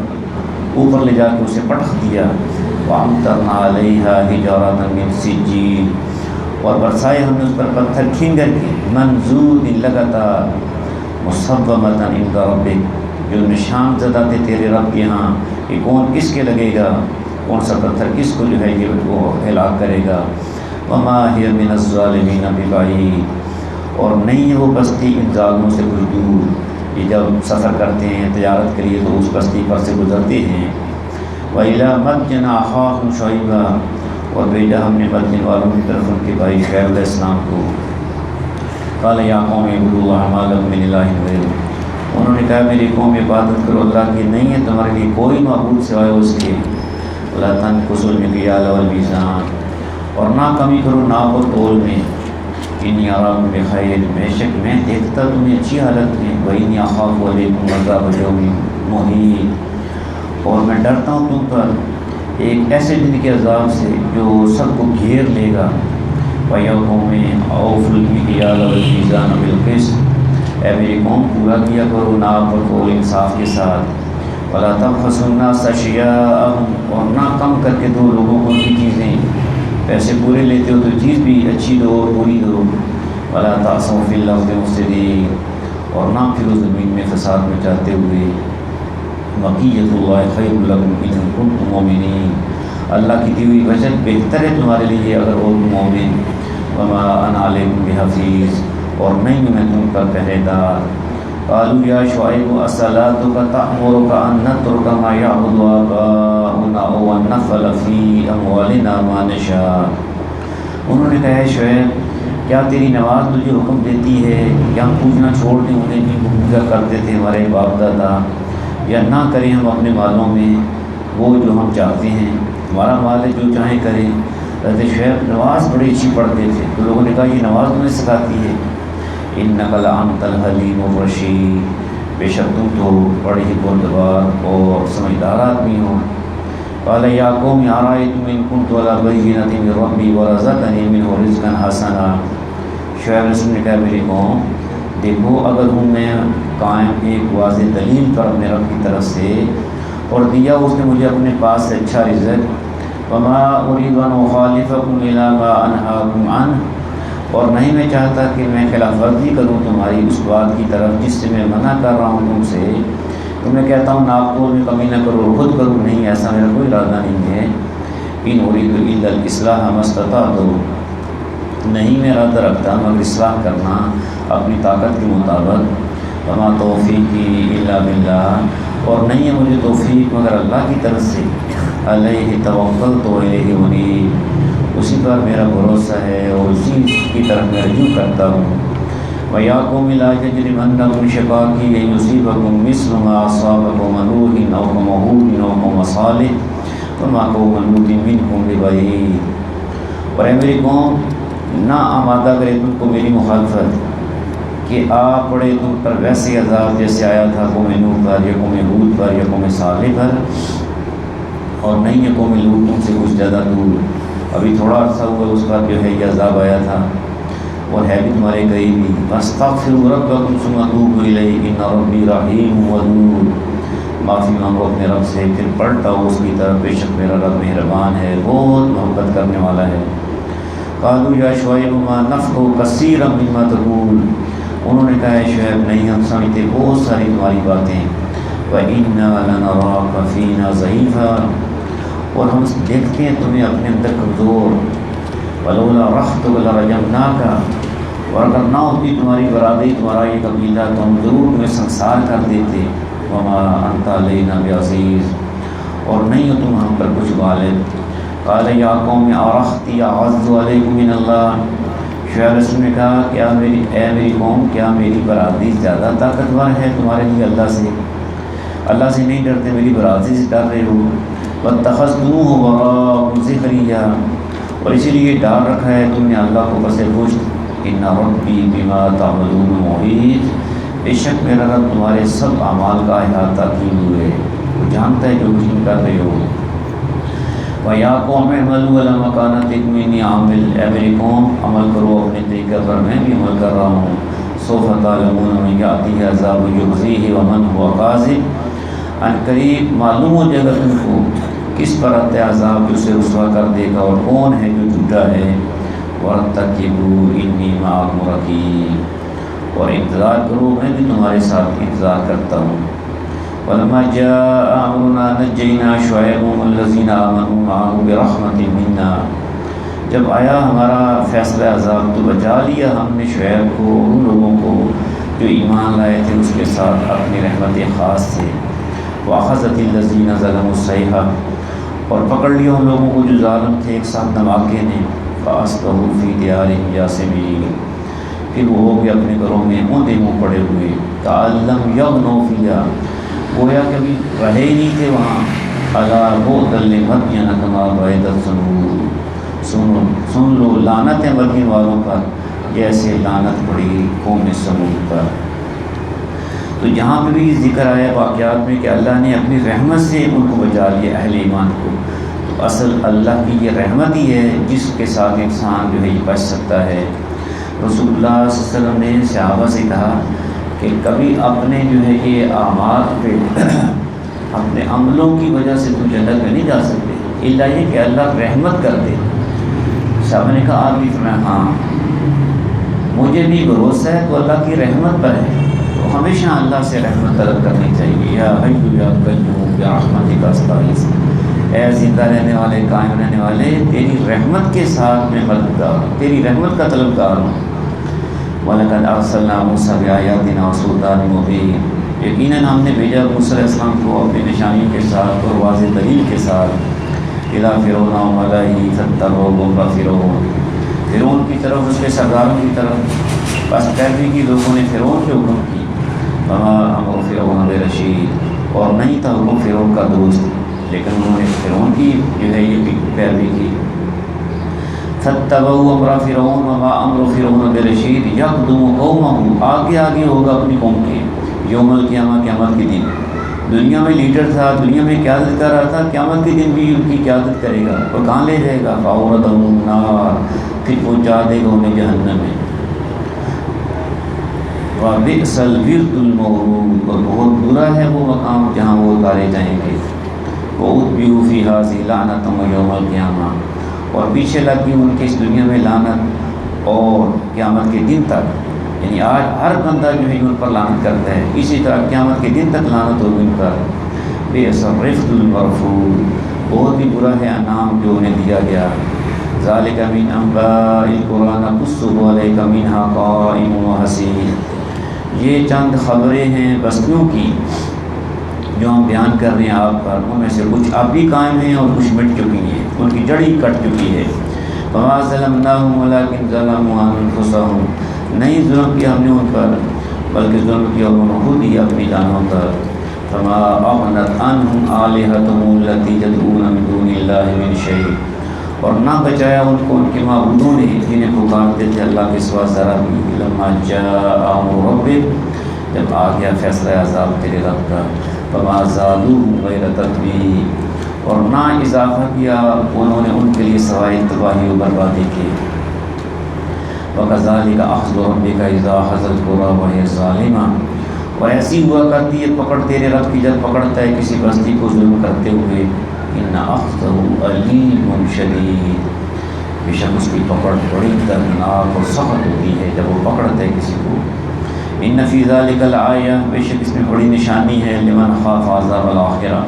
اوپر لے جا کے اسے پٹخ دیا۔ وامطرنا علیہا حجارۃ من سجیل، اور برسائے ہم نے اس پر پتھر کھینگر کے، منضود لگاتار، مصومۃ عند ربک، جو نشان زدہ تھے تیرے رب کے ہاں کہ کون کس کے لگے گا، کون سا پتھر کس کو جو ہے یہ وہ ہلاک کرے گا۔ وما ہی من الظالمین ببعید، اور نہیں ہے وہ بستی ان ظالموں سے کچھ دور، یہ جب سفر کرتے ہیں تجارت کے لیے تو اس بستی پر سے گزرتے ہیں۔ وَإِلَىٰ مَدْيَنَ أَخَاهُمْ شُعَيْبًا، اور بھیجا ہم نے مدین والوں کی طرف ان کے بھائی شعیب علیہ السلام کو۔ قَالَ يَا قَوْمِ اعْبُدُوا اللَّهَ مَا لَكُم مِّنْ إِلَٰهٍ غَيْرُهُ، انہوں نے کہا میری قوم عبادت کرو اللہ کی، نہیں ہے تمہارے لیے کوئی معبود سوائے اس کے۔ وَلَا تَنقُصُوا الْمِكْيَالَ وَالْمِيزَانَ، اور نہ کمی کرو ناپ و تول میں۔ إِنِّي أَرَاكُم بِخَيْرٍ، بے شک میں دیکھتا تمہیں اچھی حالت میں۔ وَإِنِّي أَخَافُ عَلَيْكُمْ عَذَابَ يَوْمٍ مُحِيطٍ، اور میں ڈرتا ہوں تم پر ایک ایسے دن کے عذاب سے جو سب کو گھیر لے گا۔ وَيَا قَوْمِ أَوْفُوا الْمِكْيَالَ وَالْمِيزَانَ بِالْقِسْطِ، اے میری قوم پورا کیا کرو ناپ اور تول انصاف کے ساتھ۔ وَلَا تَبْخَسُوا النَّاسَ أَشْيَاءَهُمْ، اور نہ کم کر کے دو لوگوں کو ان کی چیزیں، پیسے پورے لیتے ہو تو چیز بھی اچھی دو اور بری دو۔ ولا تعصوا فی الارض مفسدین، اور نہ پھرو زمین میں فساد مچاتے ہوئے، بقیت اللہ خیر لکم ان کنتم مومنین، اللہ کی دی ہوئی بچت بہتر ہے تمہارے لیے اگر ہو تم مومن، وما انا علیکم بحفیظ، اور نہیں میں تم پر پہرے دار۔ قالوا یا شعیب الصلاۃ تأمرک ان نترک ما یعبد آباؤنا ونفعل فی اموالنا ما نشاء، انہوں نے کہا ہے شعیب کیا تیری نماز تجھے حکم دیتی ہے کہ ہم پوچھنا چھوڑ دیں انہیں جن کو پوجا کرتے تھے ہمارے باپ دادا، یا نہ کریں ہم اپنے مالوں میں وہ جو ہم چاہتے ہیں، ہمارا مال ہے جو چاہیں کریں۔ حضرت شعیب نماز بڑی اچھی پڑھتے تھے، تو لوگوں نے کہا یہ نماز تمہیں سکھاتی ہے؟ انک لانت الحلیم الرشید، بے شک تم تو بڑے ہی بردبار اور سمجھدار آدمی ہو۔ قال یا قوم ارأیتم ان کنت علی بینۃ من ربی ورزقنی منہ رزقا حسنا، شعیب رسول نے کہا میری قوم دیکھو اگر ہوں میں قائم ایک واضح دلیل پر اپنے رب کی طرف سے، اور دیا اس نے مجھے اپنے پاس سے اچھا رزق، وما اريد ان اخالفكم الى ما انهاكم عنه، اور نہیں میں چاہتا کہ میں خلاف ورزی کروں تمہاری اس بات کی طرف جس سے میں منع کر رہا ہوں تم سے، تو میں کہتا ہوں ناقول میں کمی نہ کرو خود کروں، نہیں ایسا میرا کوئی ارادہ نہیں ہے۔ ان اريد الا الاصلاح ما استطعت، نہیں میں ارادہ رکھتا مگر اصلاح کرنا اپنی طاقت کے مطابق، وما توفیقی الا باللہ، اور نہیں ہے مجھے توفیق مگر اللہ کی طرف سے، علیہ توکلت والیہ انیب، اسی پر میرا بھروسہ ہے اور اسی کی طرف میں رجوع کرتا ہوں۔ وَيَا قَوْمِ لَا يَجْرِمَنَّكُمْ شِقَاقِي أَن يُصِيبَكُم مِّثْلُ مَا أَصَابَ قَوْمَ نُوحٍ أَوْ قَوْمَ هُودٍ أَوْ قَوْمَ صَالِحٍ وَمَا قَوْمُ لُوطٍ مِّنكُم بِبَعِيدٍ، اور اے میری قوم نہ آمادہ کرے تم کو میری مخالفت کہ آ پڑے تم پر ویسے عذاب جیسے آیا تھا قوم نوح پر یا قوم ہود پر یا قوم صالح پر، اور نہیں ہے قوم لوط تم سے کچھ زیادہ دور، ابھی تھوڑا عرصہ ہوا اس پر جو ہے یہ عذاب آیا تھا اور ہے بھی تمہارے قریب ہی۔ فاستغفروا ربکم ثم توبوا الیہ ان ربی رحیم ودود، معافی مانگو اپنے رب سے پھر پلٹ آؤ اس کی طرف، بے شک میرا رب مہربان ہے بہت محبت کرنے والا ہے۔ قالوا یا شعیب ما نفقه کثیرا مما تقول، انہوں نے کہا ہے شعیب نہیں ہم سمجھتے بہت ساری تمہاری باتیں، وَإِنَّا لَنَرَاكَ فِينَا ضَعِيفًا، اور ہم دیکھتے ہیں تمہیں اپنے اندر کمزور، وَلَوْلَا رَحْتُكَ لَرَجَمْنَاكَ، اور اگر نہ ہوتی تمہاری برادری تمہارا یہ قبیلہ تو ہم ضرور تمہیں سنسار کر دیتے، وَمَا أَنْتَ عَلَيْنَا بِعَزِيزٍ، اور نہیں ہو تم ہم پر کچھ غالب۔ قال یا قوم ارختی اعز علیکم من اللہ، شعیب رسول نے کہا کیا میری قوم کیا میری برادری زیادہ طاقتور ہے تمہارے لیے اللہ سے؟ اللہ سے نہیں ڈرتے میری برادری سے ڈر رہے ہو۔ واتخذتموہ وراءکم ظہریا، اور اسی لیے ڈال رکھا ہے تم نے اللہ کو پس پشت، ان ربی بما تعملون محیط، بے شک میرا رب تمہارے سب اعمال کا احاطہ کیے ہوئے، وہ جانتا ہے جو کچھ تم کر رہے ہو۔ وَيَا قَوْمِ اعْمَلُوا عَلَىٰ مَكَانَتِكُمْ إِنِّي عَامِلٌ، اے میری قوم عمل کرو اپنے طریقے پر میں بھی عمل کر رہا ہوں۔ سَوْفَ تَعْلَمُونَ مَن يَأْتِيهِ عَذَابٌ يُخْزِيهِ وَمَنْ هُوَ كَاذِبٌ، ان قریب معلوم ہو جائے گا تم کو کس پر آتا ہے عذاب جو اسے رسوا کر دے گا اور کون ہے جو جھوٹا ہے۔ وَارْتَقِبُوا إِنِّي مَعَكُمْ رَقِيبٌ، اور انتظار کرو میں بھی تمہارے ساتھ انتظار کرتا ہوں۔ وَلَمَّا جَاءَ أَمْرُنَا نَجَّيْنَا شُعَيْبًا وَالَّذِينَ آمَنُوا مَعَهُ بِرَحْمَةٍ مِنَّا، جب آیا ہمارا فیصلہ عذاب تو بچا لیا ہم نے شعیب کو ان لوگوں کو جو ایمان لائے تھے اس کے ساتھ اپنی رحمت خاص سے۔ وَأَخَذَتِ الَّذِينَ ظَلَمُوا الصَّيْحَةُ، اور پکڑ لیا ان لوگوں کو جو ظالم تھے ایک ساتھ دھماکے نے۔ فَأَصْبَحُوا فِي دِيَارِهِمْ جَاثِمِينَ، پھر وہ ہو گئے اپنے گھروں میں اوندے منہ پڑے ہوئے۔ كَأَن لَّمْ يَغْنَوْا فِيهَا، گویا کبھی رہے ہی نہیں تھے وہاں۔ أَلَا بُعْدًا لِّمَدْيَنَ كَمَا بَعِدَتْ ثَمُودُ، سن لو لعنت ہے مدین والوں پر جیسے لعنت پڑی قوم ثمود پر۔ تو جہاں پہ بھی ذکر آیا واقعات میں کہ اللہ نے اپنی رحمت سے ان کو بچا لیا اہل ایمان کو، تو اصل اللہ کی یہ رحمت ہی ہے جس کے ساتھ انسان جو ہے یہ بچ سکتا ہے۔ رسول اللہ صلی اللہ علیہ وسلم نے صحابہ سے کہا کہ کبھی اپنے جو ہے یہ اعمال پہ اپنے عملوں کی وجہ سے تم جنت میں نہیں جا سکتے، الا یہ کہ اللہ رحمت کر دے۔ صحابہ نے کہا آپ بھی فرمایا ہاں، مجھے بھی بھروسہ ہے تو اللہ کی رحمت پر ہے، تو ہمیشہ اللہ سے رحمت طلب کرنی چاہیے۔ یا حی یا قیوم برحمتک استغیث، اے زندہ رہنے والے، قائم رہنے والے، تیری رحمت کے ساتھ میں مددگار ہوں، تیری رحمت کا طلبگار ہوں۔ وَلَقَدْ أَرْسَلْنَا مُوسَىٰ بِآيَاتِنَا وَسُلْطَانٍ مُّبِينٍ، یقیناً ہم نے بھیجا موسیٰ علیہ السلام کو اپنی نشانیوں کے ساتھ اور واضح دلیل کے ساتھ، إِلَىٰ فِرْعَوْنَ وَمَلَئِهِ فَاتَّبَعُوا أَمْرَ فرعون کی طرف، اس کے سرداروں کی طرف بس پیروی کی لوگوں نے فرعون کے حکم کی۔ وَمَا أَمْرُ فِرْعَوْنَ بِرَشِيدٍ، اور نہیں تھا حکم فرعون کا دوست، لیکن انہوں نے فرعون کی جو ہے یہ پیروی کی۔ فَاتَّبَعُوا أَمْرَ فِرْعَوْنَ وَمَا أَمْرُ فِرْعَوْنَ بِرَشِيدٍ يَقْدُمُ قَوْمَهُ، آگے آگے ہوگا اپنی قوم کے، یوم القیامہ، قیامت کے دن۔ دنیا میں لیڈر تھا، دنیا میں قیادت کر رہا تھا، قیامت کے دن بھی ان کی قیادت کرے گا، اور کہاں لے جائے گا؟ فَأَوْرَدَهُمُ النَّارَ، پھر پہنچا دے گا انہیں جہنم میں۔ وَبِئْسَ الْوِرْدُ الْمَوْرُودُ، اور بہت برا ہے وہ مقام جہاں وہ اتارے جائیں گے۔ وَأُتْبِعُوا فِي هَٰذِهِ لَعْنَةً وَيَوْمَ الْقِيَامَةِ، اور پیچھے لگی ان کی اس دنیا میں لعنت اور قیامت کے دن تک، یعنی آج ہر بندہ جو ہے ان پر لعنت کرتا ہے، اسی طرح قیامت کے دن تک لعنت ہوگی ان پر۔ بِئْسَ الرِّفْدُ الْمَرْفُودُ، بہت ہی برا ہے انعام جو انہیں دیا گیا۔ ذَلِكَ مِنْ أَنبَاءِ الْقُرَىٰ نَقُصُّهُ عَلَيْكَ مِنْهَا قَائِمٌ وَحَصِيدٌ، یہ چند خبریں ہیں بستیوں کی جو ہم بیان کر رہے ہیں آپ پر، ان میں سے کچھ اب بھی قائم ہیں اور کچھ مٹ چکی ہیں، ان کی جڑی کٹ چکی ہے۔ وَمَا ظَلَمْنَاهُمْ وَلَٰكِنْ ظَلَمُوا أَنفُسَهُمْ، نہیں ظلم کیا ہم نے ان پر بلکہ ظلم کیا انہوں نے خود ہی اپنی جانوں پر۔ فَمَا أَغْنَتْ عَنْهُمْ آلِهَتُهُمُ الَّتِي يَدْعُونَ مِن دُونِ اللَّهِ مِن شَيْءٍ، اور نہ بچایا ان کو ان کے معبودوں نے جنہیں پکارتے تھے اللہ کے سوا ذرا بھی۔ لما جاء امر ربک، جب آ گیا فیصلہ عذاب تیرے رب کا۔ فما زادوهم غیر تتبیب، اور نہ اضافہ کیا انہوں نے ان کے لیے سوائے تباہی و بربادی کی۔ وکذالک اخذ ربک اذا اخذ القری وہی ظالمہ، اور ایسی ہوا کرتی ہے پکڑ تیرے رب کی جب پکڑتا ہے کسی بستی کو ظلم کرتے ہوئے۔ ان اخذہ علیم شدید، بے شک اس کی پکڑ بڑی دردناک اور سخت ہوتی ہے جب وہ پکڑتا ہے کسی کو۔ ان فی ذلک الآیہ، بے شک اس میں بڑی نشانی ہے، لمن خاف عذاب الآخرہ،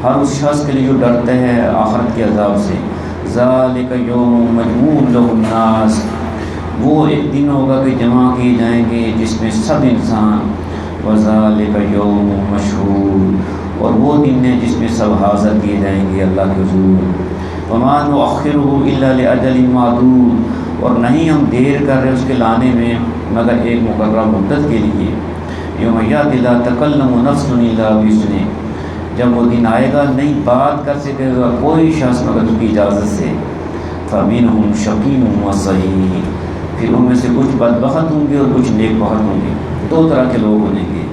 ہر اس شخص کے لیے جو ڈرتا ہے آخرت کے عذاب سے۔ ذالک یوم مجموع لہ الناس، وہ ایک دن ہوگا کہ جمع کیے جائیں گے جس میں سب انسان۔ وذالک یوم مشہود، اور وہ دن ہے جس میں سب حاضر کیے جائیں گے اللہ کے حضور۔ وما نؤخرہ الا لاجل معدود، اور نہیں ہم دیر کر رہے اس کے لانے میں مگر ایک مقررہ مدت کے لیے۔ یوم یأتی لا تکلم نفس الا بإذنہ، جب وہ دن آئے گا نہیں بات کر سکے گا کوئی شخص مگر اس کی اجازت سے۔ فمنہم شقی وسعید، پھر ان میں سے کچھ بدبخت ہوں گے اور کچھ نیک بخت ہوں گے، دو طرح کے لوگ ہونے گے۔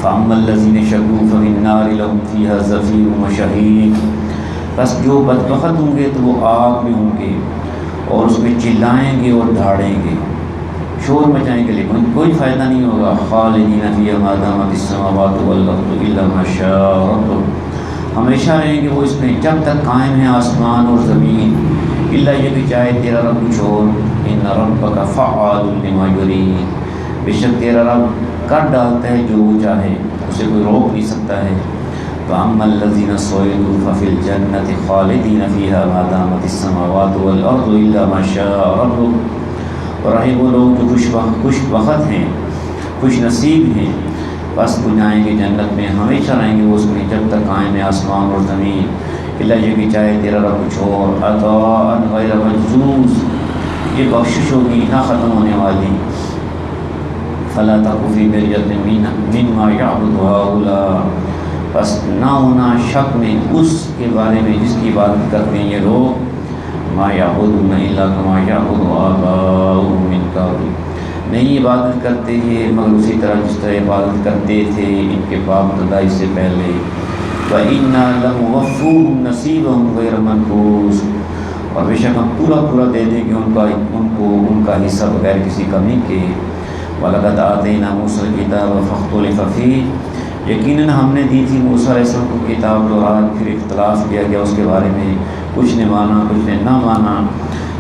فَأَمَّا الَّذِينَ شَقُوا فَفِي النَّارِ لَهُمْ فِيهَا زَفِيرٌ وَشَهِيقٌ، بس جو بدبخت ہوں گے تو وہ آگ میں ہوں گے اور اس میں چلائیں گے اور دھاڑیں گے، شور مچائیں گے، لیکن کوئی فائدہ نہیں ہوگا۔ خالدین فیہا ما دامت السماوات والارض الا ما شاء ربک، ہمیشہ رہیں گے وہ اس میں جب تک قائم ہیں آسمان اور زمین، الا یہ کہ چاہے تیرا رب کچھ اور۔ ان ربک فعال لما یرید، بے شک تیرا رب کر ڈالتا ہے جو وہ چاہے، اسے کوئی روک نہیں سکتا ہے۔ فَأَمَّا الَّذِينَ سُعِدُوا فَفِي الْجَنَّةِ خَالِدِينَ فِيهَا مَا دَامَتِ السَّمَاوَاتُ وَالْأَرْضُ إِلَّا مَا شَاءَ رَبُّكَ، اور رہے وہ لوگ جو خوش بخت ہیں، خوش نصیب ہیں، بس وہ جائیں گے جنت میں، ہمیشہ رہیں گے وہ اس میں جب تک قائم ہے آسمان اور زمین، اللہ یہ کہ چاہے تیرا رب کچھ اور۔ عطاء غیر مجزوز، یہ بخشش ہوگی نہ ختم ہونے والی۔ فلا تک فی مریۃ مما یعبد ہؤلاء، بس نہ ہونا شک میں اس کے بارے میں جس کی عبادت کرتے ہیں یہ لوگ۔ ما یعبدون الا کما یعبد آباؤہم من قبل، نہیں عبادت کرتے یہ مگر اسی طرح جس طرح عبادت کرتے تھے ان کے باپ دادا اس سے پہلے۔ وَإِنَّا لَمُوَفُّوهُمْ نَصِيبَهُمْ غَيْرَ مَنْقُوصٍ، اور بے شک ہم پورا دے دیں گے ان کا حصہ بغیر کسی کمی کے۔ وَلَقَدْ آتَيْنَا مُوسَى الْكِتَابَ فَاخْتُلِفَ فِيهِ، یقیناً ہم نے دی تھی موسیٰ علیہ السلام کو کتاب، اور پھر اختلاف کیا گیا اس کے بارے میں، کچھ نے مانا کچھ نے نہ مانا۔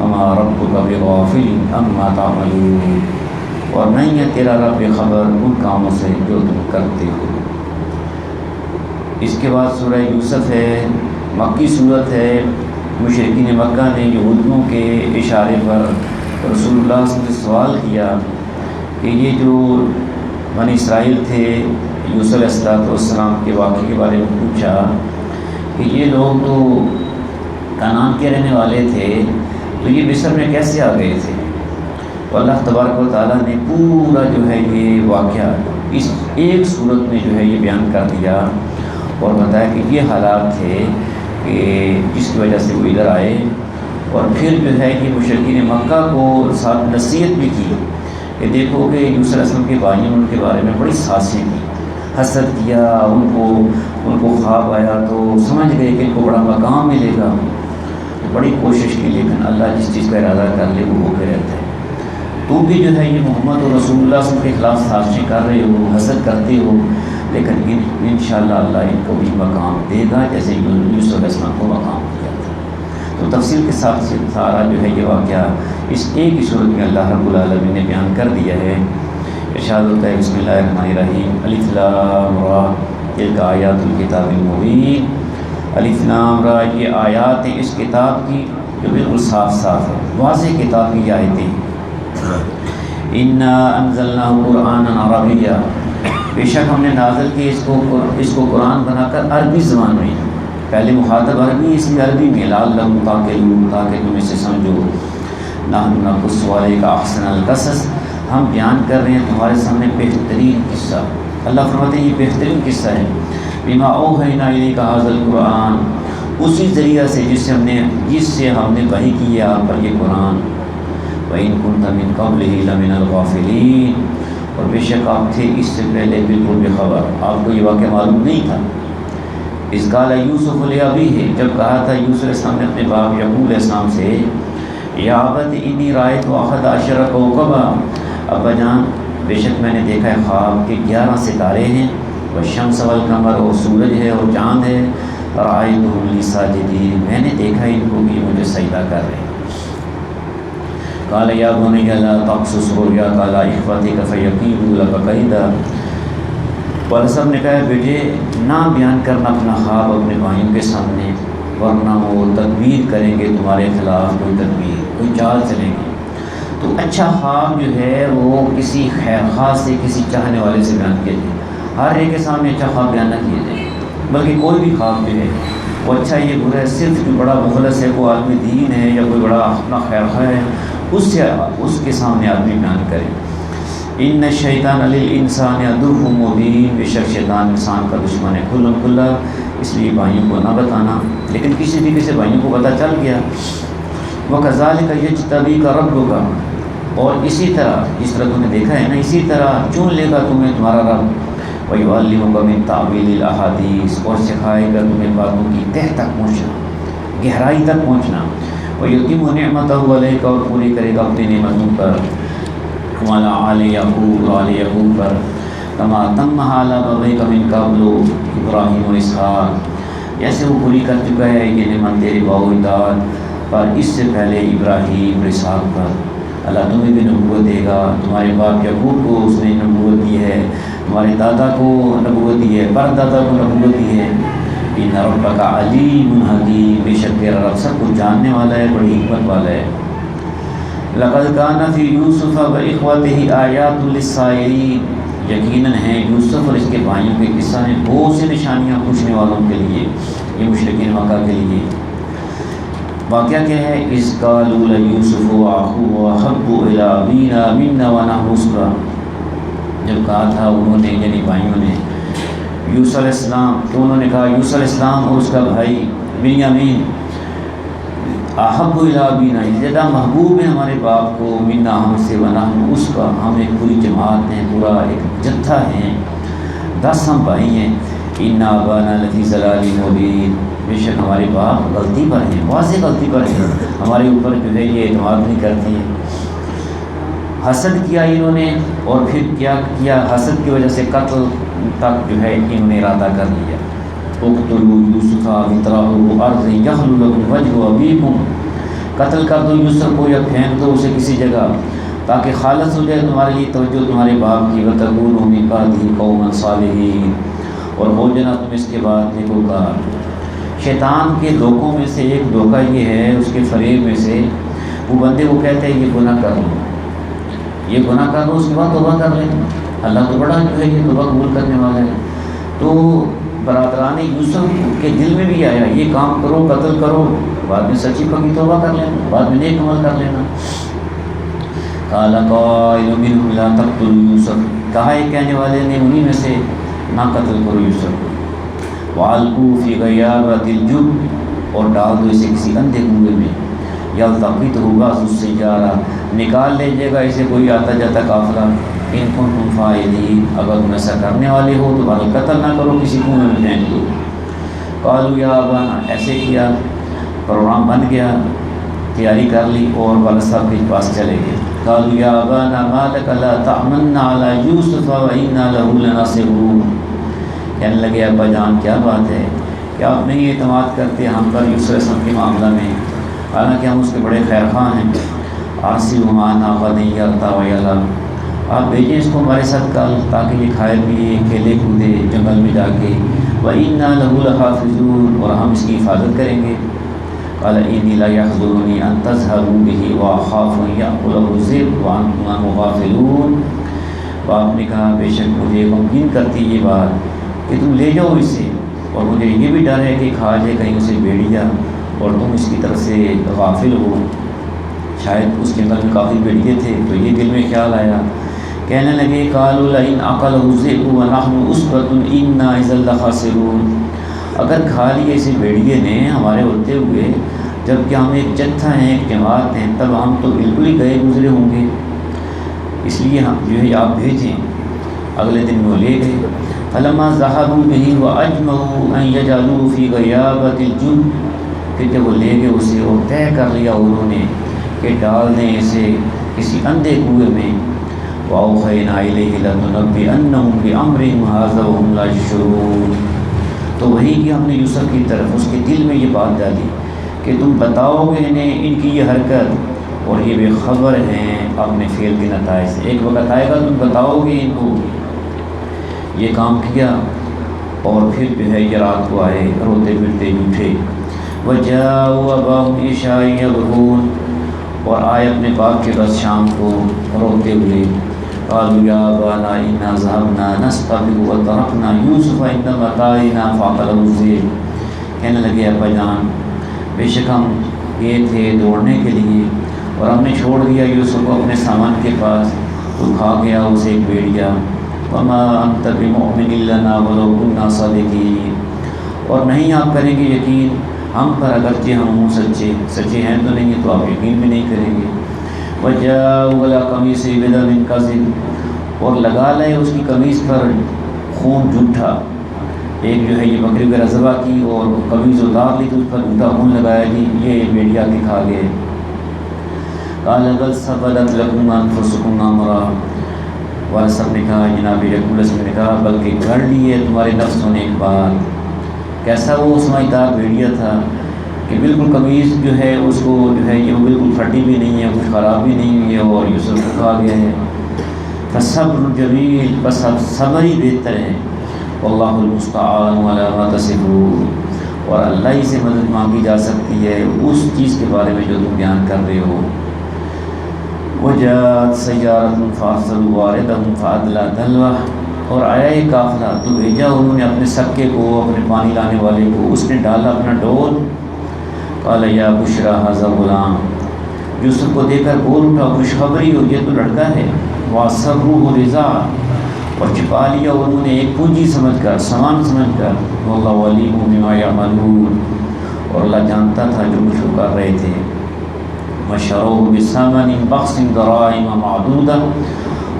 وما ربک بغافل عما تعملون، اور نہیں ہے تیرا رب خبر ان کاموں سے جو تم کرتے ہو۔ اس کے بعد سورہ یوسف ہے، مکی صورت ہے۔ مشرکین مکہ نے یہودیوں کے اشارے پر رسول اللہ صلی اللہ علیہ وسلم سے سوال کیا کہ یہ جو بنی اسرائیل تھے، یوسف علیہ السلام کے واقعے کے بارے میں پوچھا کہ یہ لوگ تو کنعان کے رہنے والے تھے، تو یہ مصر میں کیسے آ گئے تھے؟ تو اللہ تبارک و تعالیٰ نے پورا جو ہے یہ واقعہ اس ایک صورت میں جو ہے یہ بیان کر دیا اور بتایا کہ یہ حالات تھے کہ جس کی وجہ سے وہ ادھر آئے، اور پھر جو ہے کہ مشرکین مکہ کو ساتھ نصیحت بھی کی کہ دیکھو کہ یوسف علیہ السلام کے بھائیوں نے ان کے بارے میں بڑی سازشیں کی، حسد کیا، ان کو خواب آیا تو سمجھ گئے کہ ان کو بڑا مقام ملے گا، بڑی کوشش کی، لیکن اللہ جس چیز کا ارادہ کر لے وہ ہو کے رہتا ہے۔ تو بھی جو ہے یہ محمد اور رسول اللہ صلی اللہ علیہ وسلم کے خلاف سازشیں کر رہے ہو، حسد کرتے ہو، لیکن انشاءاللہ اللہ ان کو بھی مقام دے گا جیسے یوسف علیہ السلام کو مقام دیا تھا۔ تو تفصیل کے ساتھ سارا جو ہے یہ واقعہ اس ایک ہی صورت میں اللہ رب العالمین نے بیان کر دیا ہے۔ ارشاد ہوتا ہے بسم اللہ الرحمن الرحیم، الف لام را تلک آیات الکتاب المبین۔ الف لام را یہ آیات ہیں اس کتاب کی جو بالکل صاف صاف ہے، واضح کتاب کی آیتیں ہیں۔ انا انزلناہ قرآنا عربیا، بے شک ہم نے نازل کی اس کو قرآن بنا کر عربی زبان میں، پہلے مخاطب عربی اس لیے عربی میں، لعلکم تعقلون، تاکہ تم اسے سمجھو۔ نحن نقص علیک احسن القصص، ہم بیان کر رہے ہیں تمہارے سامنے بہترین قصہ۔ اللہ فرماتے ہیں یہ بہترین قصہ ہے، بما اوحینا الیک ھذا القرآن، اسی ذریعہ سے جس سے ہم نے وحی کی ہے آپ پر یہ قرآن۔ وَإِن كُنتَ مِن قَبْلِهِ لَمِنَ الْغَافِلِينَ، اور بے شک آپ تھے اس سے پہلے بالکل بے خبر، آپ کو یہ واقعہ معلوم نہیں تھا۔ اذ قال یوسف لأبیہ، جب کہا تھا یوسف علیہ السلام نے اپنے باپ یعقوب علیہ السلام سے، یا ابت انی رأیت احد عشر کوکبا، ابا جان بے شک میں نے دیکھا ہے خواب کہ 11 ستارے ہیں، والشمس والقمر، اور سورج ہے اور چاند ہے، رأیتہم لی ساجدین، میں نے دیکھا ان کو کہ مجھے سجدہ کر رہے ہیں۔ قال یا بنی لا تقصص رؤیاک علی اخوتک فیکیدوا لک کیدا، اور سب نے کہا بیٹے نہ بیان کرنا اپنا خواب اپنے بھائیوں کے سامنے، ورنہ وہ تدبیر کریں گے تمہارے خلاف، کوئی تدبیر، کوئی چال چلیں گے۔ تو اچھا خواب جو ہے وہ کسی خیر خواہ سے، کسی چاہنے والے سے بیان کیا جائے، ہر ایک کے سامنے اچھا خواب بیان نہ کیا جائے، بلکہ کوئی بھی خواب جو ہے وہ اچھا یہ برا ہے، صرف جو بڑا مخلص ہے، کوئی عالم دین ہے یا کوئی بڑا اپنا خیر خواہ ہے، اس کے سامنے آدمی بیان کرے۔ ان الشیطان للانسان عدو مبین، بے شک شیطان انسان کا دشمن ہے کھلم کھلا، اس لیے بھائیوں کو نہ بتانا، لیکن کسی طریقے سے بھائیوں کو پتہ چل گیا۔ وَكَذَلِكَ يَجْتَبِيكَ رَبُّكَ، اور اسی طرح جس طرح تم نے دیکھا ہے نا، اسی طرح چن لے گا تمہیں تمہارا رب۔ وَيُعَلِّمُكَ مِن تَأْوِيلِ الْأَحَادِيثِ، اور سکھائے گا تمہیں باتوں کی تہ تک پہنچنا، گہرائی تک پہنچنا۔ وَيُتِمُّ نِعْمَتَهُ عَلَيْكَ، اور پوری کرے گا اپنی نعمتوں پر، وعلی آل یعقوب، اور آل یعقوب پر، کما تمها علی ابویک من قبل ابراہیم و اسحاق، جیسے وہ پوری کر چکا ہے یہ نعمت تیرے باؤ اجداد پر اس سے پہلے ابراہیم اور اسحاق پر۔ اللہ تمہیں بھی نبوت دے گا، تمہارے باپ یعقوب کو اس نے نبوت دی ہے، تمہارے دادا کو نبوت دی ہے، پر دادا کو نبوت دی ہے۔ ان ربک علیم حکیم، بے شک تیرا رب سب کچھ جاننے والا ہے، بڑی حکمت والا ہے۔ لقد کان فی یوسف واخوته آیات للسائلین، یقیناً ہیں یوسف اور اس کے بھائیوں کے قصہ میں بہت سی نشانیاں پوچھنے والوں کے لیے، یہ مشرکین مکہ کے لیے۔ واقعہ کیا ہے؟ اذ قالوا لیوسف واخوہ احب الی ابینا منا ونحن عصبہ، جب کہا تھا انہوں نے یعنی بھائیوں نے یوسف علیہ السلام، تو انہوں نے کہا یوسف علیہ السلام اور اس کا بھائی بنیامین احب الی ابینا، زیادہ محبوب ہیں ہمارے باپ کو، منا ہم سے، ونحن عصبہ ہم ایک پوری جماعت ہیں، پورا ایک جتھا ہیں، 10 ہم بھائی ہیں۔ ان ابانا لفی ضلال مبین، بے شک ہمارے باپ غلطی پر ہیں، واضح غلطی پر ہیں، ہمارے اوپر جو ہے یہ اعتماد نہیں کرتے ہیں۔ حسد کیا انہوں نے، اور پھر کیا کیا، حسد کی وجہ سے قتل تک جو ہے انہوں نے ارادہ کر لیا۔ اقتلوا یوسف واطرحوا ارضا یخل لکم وجہ ابیکم، قتل کر دو یوسف کو یا پھینک دو اسے کسی جگہ تاکہ خالص ہو جائے تمہارے لیے توجہ تمہارے باپ کی، وَتَكُونُوا مِن بَعْدِهِ قَوْمًا صَالِحِينَ، اور ہو جانا تم اس کے بعد نیکوکار۔ شیطان کے دھوکوں میں سے ایک دھوکہ یہ ہے، اس کے فریب میں سے وہ بندے کو کہتے ہیں یہ گناہ کر لو، یہ گناہ کر لو، اس کے بعد توبہ کر لیں، اللہ تو بڑا جو ہے یہ توبہ قبول کرنے والا ہے۔ تو برادران یوسف کے دل میں بھی آیا یہ کام کرو، قتل کرو، بعد میں سچی پکی توبہ کر لینا، بعد میں نیک عمل کر لینا۔ قال قائل منهم لا تقتلوا یوسف، کہا ایک کہنے والے نے انہی میں سے نہ قتل کرو یوسف کو، وَأَلْقُوا فِي غَيَابَتِ الْجُبِّ، اور ڈال دو اسے کسی اندھے کنویں میں، يَلْتَقِطْهُ بَعْضُ السَّيَّارَةِ، نکال لے جائے گا اسے کوئی آتا جاتا قافلہ، ان کنتم فاعلین، اگر تم ایسا کرنے والے ہو تو بھلا قتل نہ کرو، کسی کنویں میں پھینک دو۔ قالوا یا ابانا، ایسے کیا، پروگرام بن گیا، تیاری کر لی اور والد صاحب کے پاس چلے گئے۔ قالوا یا ابانا ما لک لا تأمنا علی یوسف وإنا لہ لناصحون، کہنے لگے ابا جان کیا بات ہے کہ آپ نہیں اعتماد کرتے ہم پر یوسف علیہ السلام کے معاملہ میں، حالانکہ ہم اس کے بڑے خیر خواہ ہیں۔ ارسلہ معنا غدا یرتع ویلعب، آپ بھیجیں اس کو ہمارے ساتھ کل تاکہ یہ کھائے پیے کھیلے کودے جنگل میں جا کے، وإنا لہ لحافظون، اور ہم اس کی حفاظت کریں گے۔ قال إني لا يحزنني أن تذهبوا به وأخاف أن يأكله الذئب وأنتم عنه غافلون، باپ نے کہا بے شک مجھے غمگین کرتی یہ بات کہ تم لے جاؤ اسے، اور مجھے یہ بھی ڈر ہے کہ کھا جائے کہیں اسے بھیڑیا اور تم اس کی طرف سے غافل ہو، شاید اس جنگل میں کافی بھیڑیے تھے تو یہ دل میں خیال آیا۔ کہنے لگے قالوا لئن أكله الذئب ونحن عصبة إنا إذا لخاسرون، اگر کھا لیے اسے بھیڑیے نے ہمارے ہوتے ہوئے، جب کہ ہم ایک جتھا ہیں ایک جماعت ہیں، تب ہم تو بالکل ہی گئے گزرے ہوں گے، اس لیے ہم جو ہے آپ بھیجیں۔ اگلے دن وہ لے گئے۔ فلما ذهبوا به وأجمعوا أن يجعلوه في غيابة الجب، پھر جب وہ لے گئے اسے اور طے کر لیا انہوں نے کہ ڈال دیں اسے کسی اندھے کنویں میں، وأوحينا إليه لتنبئنهم بأمرهم هذا وهم لا يشعرون، تو وہی کہ ہم نے یوسف کی طرف اس کے دل میں یہ بات ڈالی کہ تم بتاؤ گے انہیں ان کی یہ حرکت اور یہ بے خبر ہیں اپنے فعل کے نتائج سے، ایک وقت آئے گا تم بتاؤ گے ان کو۔ یہ کام کیا اور پھر جو ہے یہ رات کو آئے روتے پھرتے جھوٹے، وجاءوا أباهم عشاء يبكون، اور آئے اپنے باپ کے پاس شام کو روتے ہوئے۔ قالوا یا ابانا انا ذهبنا نستبق وتركنا یوسف عند متاعنا فأكله الذئب، کہنے لگے ابا جان بے شک ہم گئے تھے دوڑنے کے لیے اور ہم نے چھوڑ دیا یوسف کو اپنے سامان کے پاس تو کھا گیا اسے ایک بھیڑیا۔ وما انت بمؤمن لنا ولو كنا صادقین، اور نہیں آپ کریں گے یقین ہم پر اگرچہ ہم ہوں سچے ہیں تو نہیں تو آپ یقین بھی نہیں کریں گے۔ وجاءوا علی قمیصہ بدم کذب، اور لگا لائے اس کی قمیص پر خون جھوٹا، ایک جو ہے یہ بکری وغیرہ ذبح کی اور قمیص اتار لی تو اس پر جھوٹا خون لگایا جی یہ بھیڑیا کے کھا گئے۔ قال بل سولت لکم انفسکم امرا، والد صاحب نے کہا جناب یعقوب علیہ السلام نے کہا بلکہ گھڑ لی ہے تمہارے نفسوں نے ایک بات۔ کیسا وہ سمجھدار بھیڑیا تھا کہ بالکل قمیص جو ہے اس کو جو ہے یہ بالکل پھٹی بھی نہیں ہے، کچھ خراب بھی نہیں ہوئی ہے اور یوسف کو کھا گیا ہے۔ فصبر جمیل، بس اب صبر ہی بہتر ہے۔ واللہ المستعان علی ما تصفون، اور اللہ ہی سے مدد مانگی جا سکتی ہے اس چیز کے بارے میں جو تم بیان کر رہے ہو۔ وجاءت سیارۃ فارسلوا واردہم فادلی دلوہ، اور آیا ایک قافلہ تو بھیجا انہوں نے اپنے سکے کو، اپنے پانی لانے والے کو، اس نے ڈالا اپنا ڈول۔ قال یا بشریٰ ھذا غلام، یوسف کو دیکھ کر بول اٹھا خوشخبری ہو یہ تو لڑکا ہے۔ وَأَسَرُّوهُ رِضَاعًا، اور چھپا لیا انہوں نے ایک پونجی سمجھ کر، سامان سمجھ کر۔ وَاللَّهُ عَلِيمٌ بِمَا يَعْمَلُونَ، اور اللہ جانتا تھا جو کچھ وہ کر رہے تھے۔ وَشَرَوْهُ بِثَمَنٍ بَخْسٍ دَرَاهِمَ مَعْدُودَةٍ،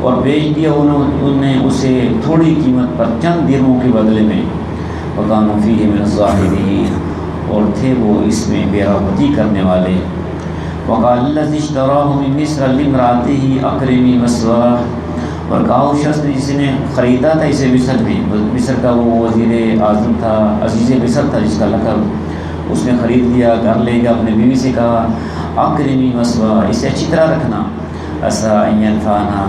اور بیچ دیا انہوں نے اسے تھوڑی قیمت پر چند درہموں کے بدلے میں۔ وَكَانُوا فِيهِ مِنَ الزَّاهِدِينَ، اور تھے وہ اس میں بے رغبتی کرنے والے۔ وقال الذي اشتراه من مصر لامرأته أكرمي مثواه، اور کہا اس شخص نے جس نے خریدا تھا اسے مصر میں، مصر کا وہ وزیر اعظم تھا، عزیز مصر تھا جس کا لقب، اس نے خرید لیا، گھر لے گیا، اپنے بیوی سے کہا اکرمی مثوا، اسے اچھی طرح رکھنا، ایسا ینفعنا،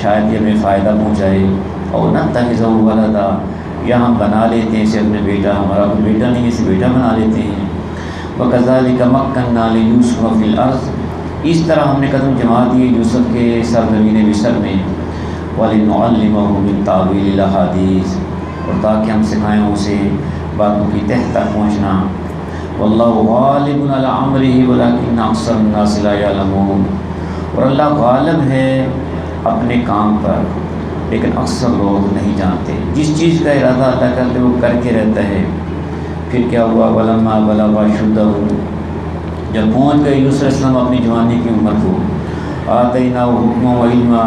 شاید یہ ہمیں فائدہ پہنچائے، اور نتخذہ ولدا، یا ہم بنا لیتے ہیں اسے اپنے بیٹا، ہمارا کوئی بیٹا نہیں اسے بیٹا بنا لیتے ہیں۔ وَكَذَلِكَ مَكَّنَّا لِيُوسُفَ فِي الْأَرْضِ، اس طرح ہم نے قدم جما دیے یوسف کے سرزمین مصر میں، وَلِنُعَلِّمَهُ مِن تَأْوِيلِ الْأَحَادِيثِ، اور تاکہ ہم سکھائیں اسے باتوں کی تہ تک پہنچنا۔ وَاللَّهُ غَالِبٌ عَلَىٰ أَمْرِهِ وَلَٰكِنَّ أَكْثَرَ النَّاسِ لَا يَعْلَمُونَ، اور اللہ غالب ہے اپنے کام پر، لیکن اکثر لوگ نہیں جانتے۔ جس چیز کا ارادہ اللہ کرتے وہ کر کے رہتا ہے۔ پھر کیا ہوا؟ وَلَمَّا بَلَغَ أَشُدَّهُ، جب پہنچ گئے یوسف علیہ السلام اپنی جوانی کی عمر کو، آتَيْنَاهُ حُکْمًا وَعِلْمًا،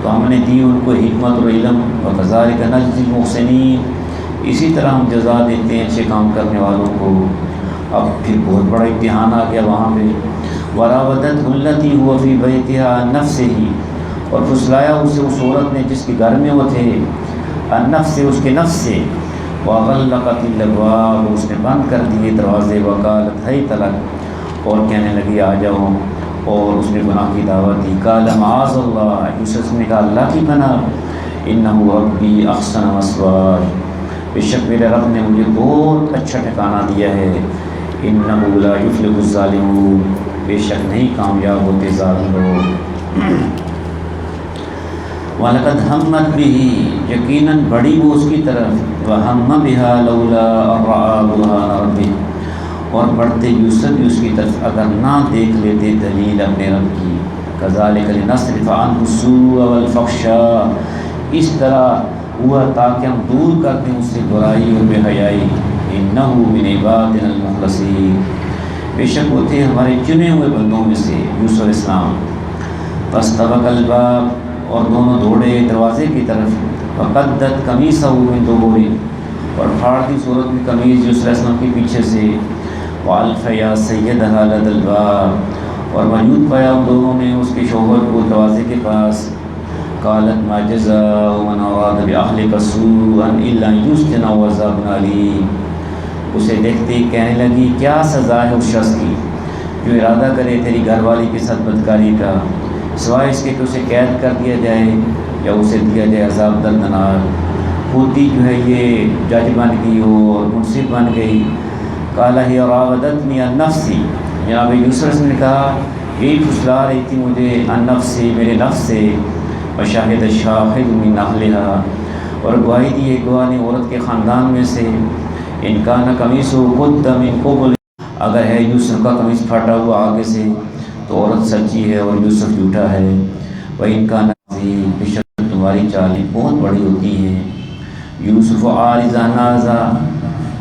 تو ہم نے دی ان کو حکمت اور علم، وَكَذَلِكَ نَجْزِي الْمُحْسِنِينَ، اسی طرح ہم جزا دیتے ہیں اچھے کام کرنے والوں کو۔ اب پھر بہت بڑا امتحان آ گیا وہاں پہ۔ وَرَاوَدَتْهُ الَّتِي هُوَ فِي بَيْتِهَا عَن نَفْسِهِ، اور پھسلایا اسے اس عورت نے جس کے گھر میں وہ تھے، عن نفس، اس کے نفس سے، وَغَلَّقَتِ الْأَبْوَابَ، اس نے بند کر دیے دروازے، وَقَالَتْ هَيْتَ لَكَ، اور کہنے لگی آ جاؤ، اور اس نے گناہ کی دعوت دی۔ قَالَ مَعَاذَ اللَّهِ، یوسف نے کہا اللہ کی پناہ، إِنَّهُ رَبِّي أَحْسَنَ مَثْوَايَ، بے شک میرے رب نے مجھے بہت اچھا ٹھکانہ دیا ہے۔ إِنَّهُ لَا يُفْلِحُ الظَّالِمُونَ، بے شک نہیں کامیاب ہوتے ظالم لوگ۔ وَلَقَدْ هَمَّتْ بِهِ، یقیناً بڑی وہ اس کی طرف، وَهَمَّ بِهَا لَوْلَا أَن رَأَىٰ بُرْهَانَ رَبِّهِ، اور بڑھتے یوسف بھی اس کی طرف اگر نہ دیکھ لیتے دلیل اپنے رب کی۔ كَذَلِكَ لِنَصْرِفَ عَنْهُ السُّوءَ وَالْفَحْشَاءَ، اس طرح ہوا تاکہ ہم دور کر دیں اس سے برائی اور بے حیائی۔ إِنَّهُ مِنْ عِبَادِنَا الْمُخْلَصِينَ، بے شک وہ تھے ہمارے چنے ہوئے بندوں میں سے یوسف علیہ السلام۔ فَاسْتَبَقَ الْبَابَ، اور دونوں دوڑے دروازے کی طرف، وَقَدَّتْ قَمِيصَهُ مِن دُبُرٍ، اور پھاڑ دی صورت میں قمیض یوسف علیہ السلام کے پیچھے سے، وَأَلْفَ يَا سَيِّدَهَا لَدَى الْبَابِ، اور موجود پایا ان دونوں نے اس کے شوہر کو دروازے کے پاس۔ قَالَتْ مَا جَزَاءُ مَنْ أَرَادَ بِأَهْلِكَ سُوءًا إِلَّا أَن يُسْجَنَ أَوْ عَذَابٌ أَلِيمٌ، اسے دیکھتے ہی کہنے لگی کیا سزا ہے اس شخص کی جو ارادہ کرے تیری گھر والی کے ساتھ بدکاری کا، سوائے اس کے کہ اسے قید کر دیا جائے یا اسے دیا جائے عذاب دردناک۔ خودی جو ہے یہ جج بن گئی ہو اور منصف بن گئی۔ قَالَ هِيَ رَاوَدَتْنِي عَن نَفْسِي، جناب یوسف نے کہا یہی پھسلا رہی تھی مجھے، عن نفسی، میرے نفس سے، وَشَهِدَ شَاهِدٌ مِّنْ أَهْلِهَا، اور گواہی دی ایک گواہ نے عورت کے خاندان میں سے، إِنْ كَانَ قَمِيصُهُ قُدَّ مِنْ قُبُلٍ، اگر ہے یوسف کا قمیص پھٹا ہوا آگے سے تو عورت سچی ہے اور یوسف جھوٹا ہے۔ وَإِنْ كَانَ عَظِيمٌ، بے شک تمہاری چالیں بہت بڑی ہوتی ہیں۔ یوسف عارض عن ھذا،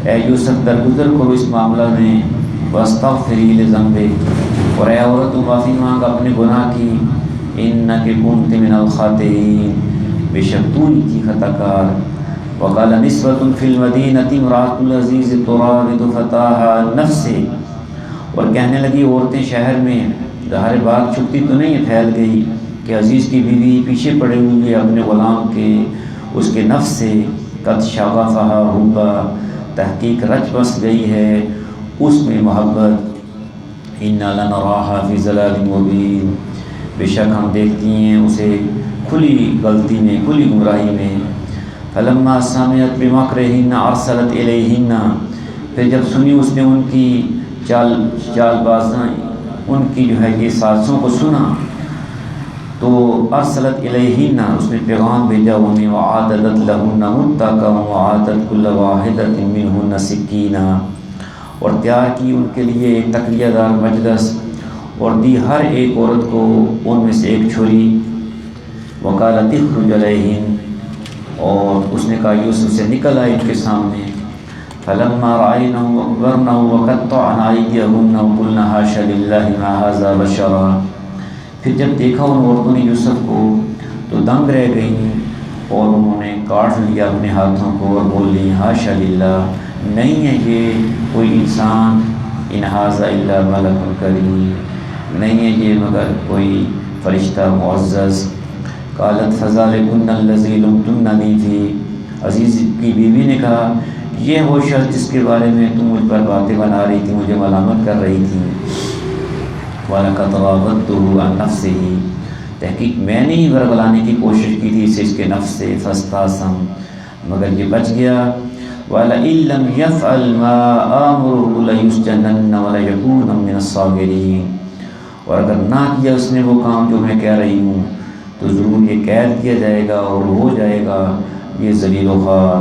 اے یوسف درگزر کرو اس معاملہ میں، واستغفری لذنبک، اور اے عورت تو معافی مانگ اپنے گناہ کی، انک کنت من الخاطئین، بے شک تو ہی تھی خطا کار۔ وقال نسوة فی المدینۃ امرأۃ العزیز تراود فتاها عن نفسه، اور کہنے لگی عورتیں شہر میں، ظاہر بات چھپتی تو نہیں پھیل گئی کہ عزیز کی بیوی پیچھے پڑے ہوئے اپنے غلام کے اس کے نفس سے، قد شغفها حبا، تحقیق رچ بس گئی ہے اس میں محبت، انا لنراها فی ضلال مبین، بے شک ہم دیکھتی ہیں اسے کھلی غلطی میں، کھلی گمراہی میں۔ فلما سمعت بمکرہن ارسلت الیہن، پھر جب سنی اس نے ان کی چال بازاں، ان کی جو ہے یہ سازشوں کو سنا، تو ارسلت الیہن، اس نے پیغام بھیجا انہیں، وعادت لہن متکا وعادت کل واحدۃ منہن سکینہ، اور تیار کی ان کے لیے ایک تکیہ دار مجلس، اور دی ہر ایک عورت کو ان میں سے ایک چھری۔ وقالت اخرج علیہن، اور اس نے کہا یوسف سے نکل آئے ان کے سامنے۔ فلما رأینہ اکبرنہ وقطعن ایدیہن وقلن حاشا للہ ما ھذا بشرا، پھر جب دیکھا ان عورتوں نے یوسف کو تو دنگ رہ گئیں، اور انہوں نے کاٹ لیا اپنے ہاتھوں کو اور بولی حاشا للہ، نہیں ہے یہ کوئی انسان، ان ھذا الا ملک کریم، نہیں ہے یہ مگر کوئی فرشتہ معزز۔ قالت فذلکن الذی لمتننی فیہ، عزیز کی بیوی نے کہا یہ وہ شخص جس کے بارے میں تم مجھ پر باتیں بنا رہی تھی، مجھے ملامت کر رہی تھی۔ وَلَقَدْ رَاوَدتُّهُ عَن نَفْسِهِ، تحقیق میں نے ہی برگلانے کی کوشش کی تھی اسے اس کے نفس سے، فَاسْتَعْصَمَ، مگر یہ بچ گیا۔ وَلَئِن لَّمْ يَفْعَلْ مَا آمُرُهُ لَيُسْجَنَنَّ وَلَيَكُونَ مِنَ الصَّاغِرِينَ، اور اگر نہ کیا اس نے وہ کام جو میں کہہ رہی ہوں تو ضرور یہ قید کیا جائے گا اور ہو جائے گا یہ ذلیل و خوار۔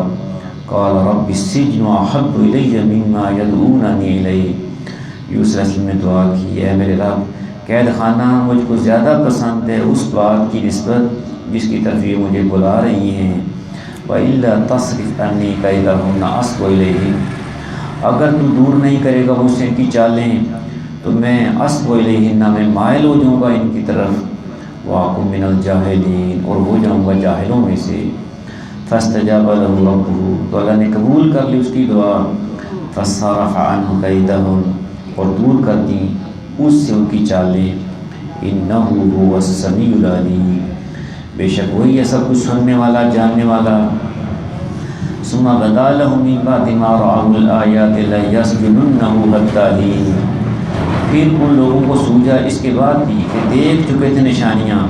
قال رب السجن احب الی مما یدعوننی الیہ، یوسف علیہ السلام نے دعا کی، اے میرے رب قید خانہ مجھ کو زیادہ پسند ہے اس بات کی نسبت جس کی طرف یہ مجھے بلا رہی ہیں۔ وَإِلَّا تَصْرِفْ عَنِّي كَيْدَهُنَّ أَصْبُ إِلَيْهِ، اگر تو دور نہیں کرے گا مجھ سے ان کی چالیں تو میں اصب الیہن، میں مائل ہو جاؤں گا ان کی طرف، وَأَكُن مِّنَ الْجَاهِلِينَ، اور ہو جاؤں گا جاہلوں میں سے۔ فَاسْتَجَابَ لَهُ رَبُّهُ، تو اللہ نے قبول کر لی اس کی دعا، فَصَرَفَ عَنْهُ كَيْدَهُنَّ، اور دور کر دی اس سے ان کی چالیں۔ إِنَّهُ هُوَ السَّمِيعُ الْعَلِيمُ، بے شک وہی ہے سب کچھ سننے والا جاننے والا۔ ثُمَّ بَدَا لَهُم مِّن بَعْدِ مَا رَأَوُا الْآيَاتِ لَيَسْجُنُنَّهُ حَتَّىٰ حِينٍ، پھر ان لوگوں کو سوجا اس کے بعد بھی کہ دیکھ چکے تھے نشانیاں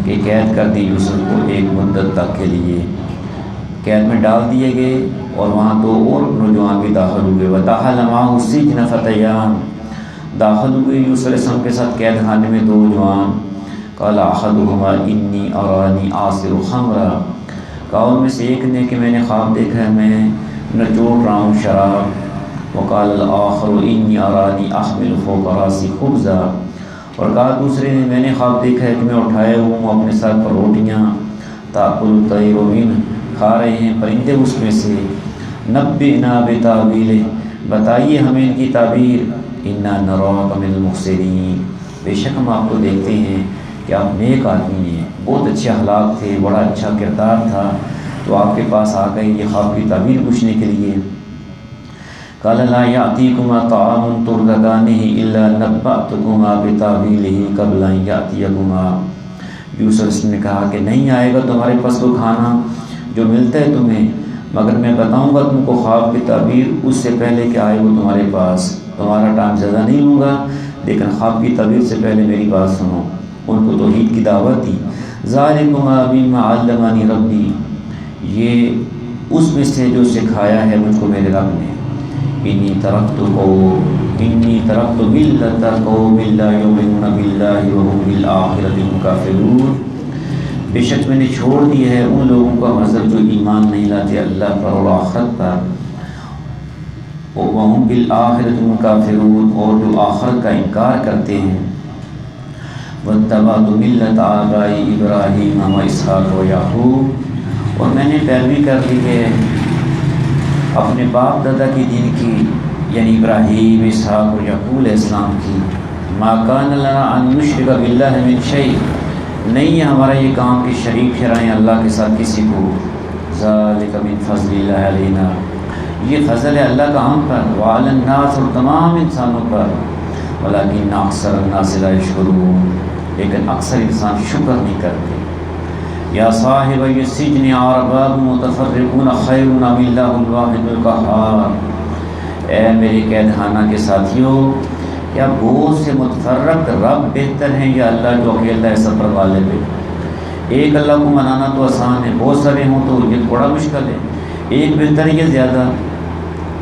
کہ قید کر دی یوسف کو ایک مدت تک کے لیے، قید میں ڈال دیے گئے، اور وہاں دو اور نوجوان بھی داخل ہوئے۔ وَدَخَلَ مَعَهُ السِّجْنَ فَتَيَانِ، داخل ہوئے یوسف علیہ السلام کے ساتھ قید خانے میں دو جوان۔ قَالَ أَحَدُهُمَا إِنِّي أَرَانِي أَعْصِرُ خَمْرًا، کہا ان میں سے ایک نے کہ میں نے خواب دیکھا ہے میں نچوڑ رہا ہوں شراب۔ وقال الآخر إني أراني أحمل فوق رأسي خبزا، اور کہا دوسرے نے میں نے خواب دیکھا ہے کہ میں اٹھائے ہوں اپنے سر پر روٹیاں، تأكل الطير منه، کھا رہے ہیں پرندے اس میں سے۔ نبئنا بتأويله، بتائیے ہمیں ان کی تعبیر۔ إنا نراك من المحسنين، بے شک ہم آپ کو دیکھتے ہیں کہ آپ نیک آدمی ہیں، بہت اچھے اخلاق تھے، بڑا اچھا کردار تھا، تو آپ کے پاس آ گئے یہ خواب کی تعبیر پوچھنے کے لیے۔ قال لا يأتيكما طعام ترزقانه إلا نبأتكما بتأويله قبل أن يأتيكما، یوسف علیہ السلام نے کہا کہ نہیں آئے گا تمہارے پاس وہ کھانا جو ملتا ہے تمہیں، مگر میں بتاؤں گا تم کو خواب کی تعبیر اس سے پہلے کہ آئے وہ تمہارے پاس۔ تمہارا ٹائم زیادہ نہیں ہوگا لیکن خواب کی تعبیر سے پہلے میری بات سنو۔ ان کو توحید کی دعوت دی۔ ذالکما مما علمنی ربی، یہ اس میں سے جو سکھایا ہے مجھ کو میرے رب نے۔ انی ترکت ملۃ قوم لا یؤمنون باللہ وهم بالآخرۃ هم کافرون، بے شک میں نے چھوڑ دی ہے ان لوگوں کا مذہب جو ایمان نہیں لاتے اللہ پر اور آخرت پر، وهم بالآخرۃ هم کافرون، اور جو آخرت کا انکار کرتے ہیں۔ واتبعت ملۃ آبائی ابراہیم واسحاق ویعقوب، اور میں نے پیروی کر لی ہے اپنے باپ دادا کی دین کی، یعنی ابراہیم، اسحاق اور یعقوب علیہ السلام کی۔ ما کان لنا ان نشرک باللہ من شیء، نہیں ہے ہمارا یہ کام کہ شریک ٹھہرائیں اللہ کے ساتھ کسی کو۔ ذالک من فضل اللہ علینا، یہ فضل ہے اللہ کا ہم پر، وعلی الناس، اور تمام انسانوں پر، ولکن اکثر الناس لا یشکرون، لیکن اکثر انسان شکر نہیں کرتے۔ یا صاحب السجن ارباب متفرقون خیر ام اللہ الواحد القہار، اے میرے قید خانہ کے ساتھیوں، کیا بہت سے متفرق رب بہتر ہیں یا اللہ جو اکیلا ہے سب پر غالب ہے؟ ایک اللہ کو منانا تو آسان ہے، بہت سارے ہوں تو یہ بڑا مشکل ہے، ایک بہتر ہے یا زیادہ؟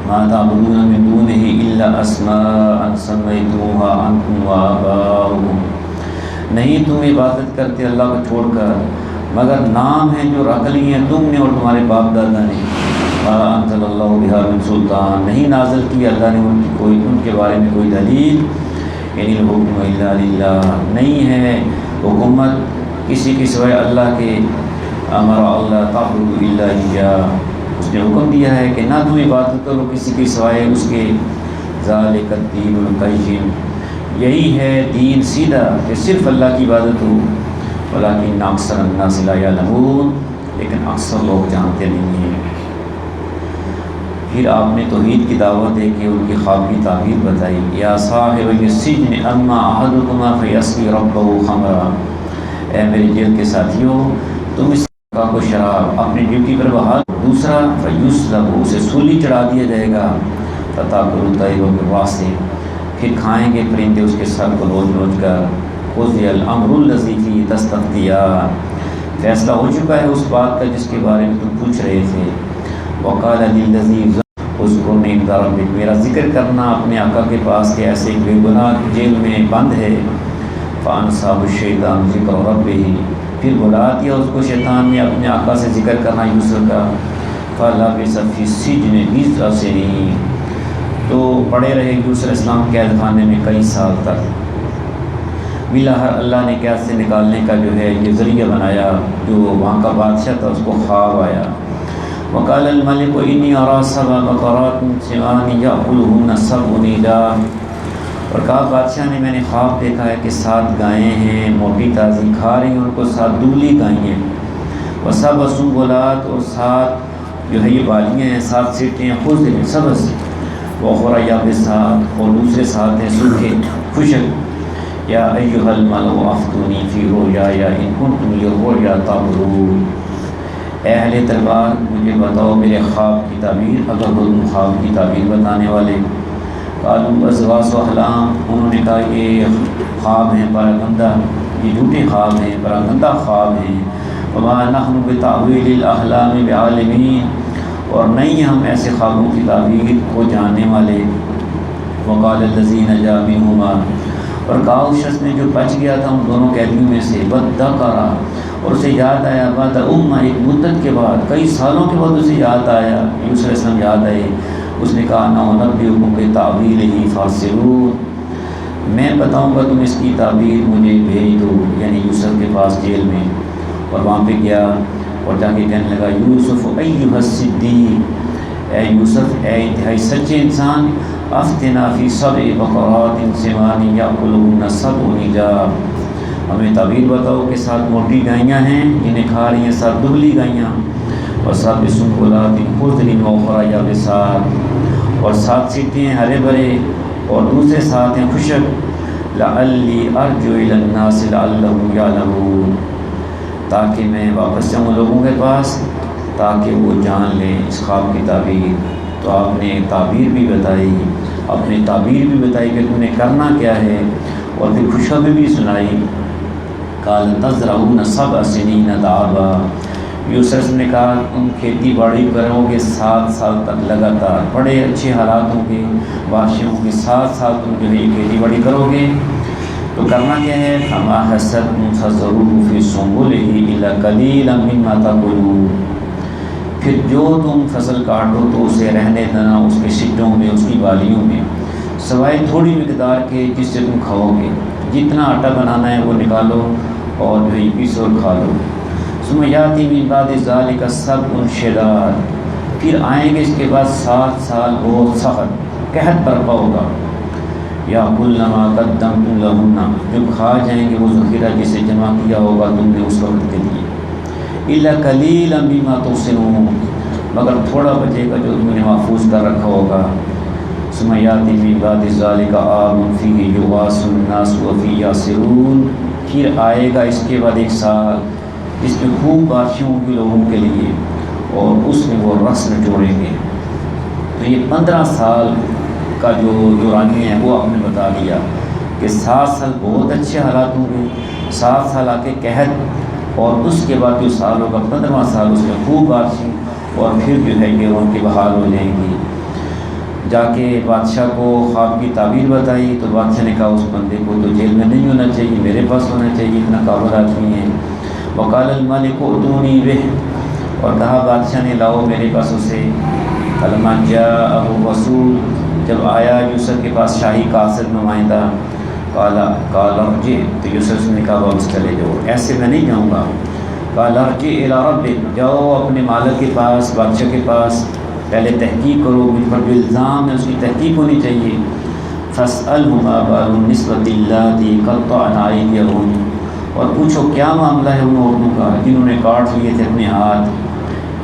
ما تعبدون من دونہ الا اسماء سمیتموها انتم وآباؤکم، نہیں تم عبادت کرتے اللہ کو چھوڑ کر مگر نام ہیں جو رکھ لی ہیں تم نے اور تمہارے باپ دادا نے۔ انزل اللہ بہا من سلطان، نہیں نازل کی اللہ نے ان کے بارے میں کوئی دلیل۔ ان الحکم الا للہ، نہیں ہے حکومت کسی کے سوائے اللہ کے۔ امر اللہ تعبدوا الا اياه، اس نے حکم دیا ہے کہ نہ تم عبادت کرو کسی کے سوائے اس کے۔ ذالک الدین القیم، یہی ہے دین سیدھا کہ صرف اللہ کی عبادت ہو۔ ولکن اکثر الناس لا یعلمون، لیکن اکثر لوگ جانتے نہیں ہیں۔ پھر آپ نے توحید کی دعوت دے کے ان کی خواب کی تعبیر بتائی۔ یا صاحب السجن اما احدکما فیسقی ربہ خمرا، اے میرے جیل کے ساتھیوں، تم اس کو شراب اپنی ڈیوٹی پر بحال دوسرا فیصلب اسے سولی چڑھا دیا جائے گا، فتاکل طیر بالراس پھر کھائیں گے پرندے اس کے سر کو نوچ نوچ کر، قضی الامر الذی فیہ تستفتیان فیصلہ ہو چکا ہے اس بات کا جس کے بارے میں تم پوچھ رہے تھے، وقال للذی اذکرنی عند ربک میرا ذکر کرنا اپنے آقا کے پاس کہ ایسے بے گناہ جیل میں بند ہے، فانساہ الشیطان ذکر ربہ پھر بلا دیا اس کو شیطان نے اپنے آقا سے ذکر کرنا یوسف کا، فلبث فی السجن 20 سنین تو پڑے رہے یوسف علیہ السلام قید خانے میں کئی سال تک۔ بلاہر اللہ نے قید سے نکالنے کا جو ہے یہ ذریعہ بنایا، جو وہاں کا بادشاہ تھا اس کو خواب آیا، وقال الملک انی ارا 7 بقرات سمان یأکلہن 7 عجاف اور کہا بادشاہ نے میں نے خواب دیکھا ہے کہ 7 گائیں ہیں موٹی تازی کھا رہی ہیں ان کو، 7 دبلی گائیں ہیں، و7 سنبلات اور 7 جو ہے یہ بالیاں ہیں، 7 سیٹیں خضر سبز، وأخر یابسات اور دوسرے 7 ہیں سوکھے خشک، یا ایھا الملأ افتونی فی رؤیایا ان کنتم للرؤیا تعبرون اے اہل دربار مجھے بتاؤ میرے خواب کی تعبیر اگر وہ تم خواب کی تعبیر بتانے والے۔ قالوا اضغاث احلام انہوں نے کہا یہ خواب ہیں پراگندہ، یہ جھوٹے خواب ہیں پراگندہ خواب ہیں، وما نحن بتأویل الاحلام بعالمین اور نہیں ہم ایسے خوابوں کی تعبیر کو جاننے والے۔ وقال الذی نجا منہما اور کہا اس شخص نے جو بچ گیا تھا ان دونوں قیدیوں میں سے، وادکر اور اسے یاد آیا بعد ایک مدت کے بعد، کئی سالوں کے بعد اسے یاد آیا، یوسف علیہ السلام یاد آئے، اس نے کہا انا انبئکم بتأویلہ فارسلون میں بتاؤں گا تم اس کی تعبیر مجھے بھیج دو، یعنی یوسف کے پاس جیل میں، اور وہاں پہ گیا اور جا کے کہنے لگا یوسف ایھا الصدیق اے یوسف اے انتہائی سچے انسان، افتنا فی 7 بقرات سمان یأکلہن 7 عجاف ہمیں تعبیر بتاؤ کہ 7 موٹی گائیاں ہیں جنہیں کھا رہی ہیں 7 دبلی گائیاں، اور 7 سنبلات خضر وأخر یابسات اور 7 سیٹیں ہیں ہرے بھرے اور دوسرے 7 ہیں خشک، لعلی ارجع الی الناس لعلہم یعلمون تاکہ میں واپس جاؤں لوگوں کے پاس تاکہ وہ جان لیں اس خواب کی تعبیر۔ تو آپ نے تعبیر بھی بتائی، اپنی تعبیر بھی بتائی کہ تم نے کرنا کیا ہے، اور پھر خوشخبری بھی سنائی۔ قال تزرعون 7 سنین دابا یوسف نے کہا تم کھیتی باڑی کرو گے 7 سال تک لگاتار، بڑے اچھے حالات ہوں گے، بارشیں ہوں گی، 7 سال تم جو ہے یہ کھیتی باڑی کرو گے۔ تو کرنا کیا ہے، فما حصدتم فذروه فی سنبلہ الا قلیلا مما تأکلون پھر جو تم فصل کاٹو تو اسے رہنے دینا اس کے سٹوں میں، اس کی بالیوں میں، سوائے تھوڑی مقدار کے جس سے تم کھاؤ گے، جتنا آٹا بنانا ہے وہ نکالو اور جو ہے پیسو اور کھا لو۔ ثم یاتی من بعد ذلک 7 شداد پھر آئیں گے اس کے بعد 7 سال بہت سخت قحط برپا ہوگا، یا کلما قدمتم لہن جو کھا جائیں گے وہ ذخیرہ جسے جمع کیا ہوگا تم نے اس وقت کے لیے، الا قلیلا مما تحصنون مگر تھوڑا بچے گا جو تم نے محفوظ کر رکھا ہوگا۔ ثم یاتی من بعد ذلک عام فیہ یغاث الناس وفیہ یعصرون پھر آئے گا اس کے بعد 1 سال جس میں خوب بارشیں ہوں گی لوگوں کے لیے اور اس میں وہ رس نچوڑیں گے۔ تو یہ 15 سال کا جو دورانیہ ہے وہ آپ نے بتا دیا کہ 7 سال بہت اچھے حالات ہوں گے، 7 سال آ کے قحط، اور اس کے بعد جو سال ہوگا 15واں سال اس میں خوب بارشیں، اور پھر جو ہے یہ ان کی بحال ہو جائیں گی۔ جا کے بادشاہ کو خواب کی تعبیر بتائی تو بادشاہ نے کہا اس بندے کو تو جیل میں نہیں ہونا چاہیے، میرے پاس ہونا چاہیے، اتنا قابل آدمی ہے۔ وقال الملک ائتونی بہ اور کہا بادشاہ نے لاؤ میرے پاس اسے۔ فلما جاءہ الرسول جب آیا یوسف کے پاس شاہی قاصد نمائندہ، قال ارجع تو یوسف نے کہا واپس چلے جاؤ، ایسے میں نہیں جاؤں گا۔ قال ارجع الی ربک جاؤ اپنے مالک کے پاس، بادشاہ کے پاس، پہلے تحقیق کرو، مجھ پر جو الزام ہے اس کی تحقیق ہونی چاہیے۔ فاسألہ ما بال النسوۃ اللاتí قطعن ایدیہن اور پوچھو کیا معاملہ ہے ان عورتوں کا جنہوں نے کاٹ لیے تھے اپنے ہاتھ۔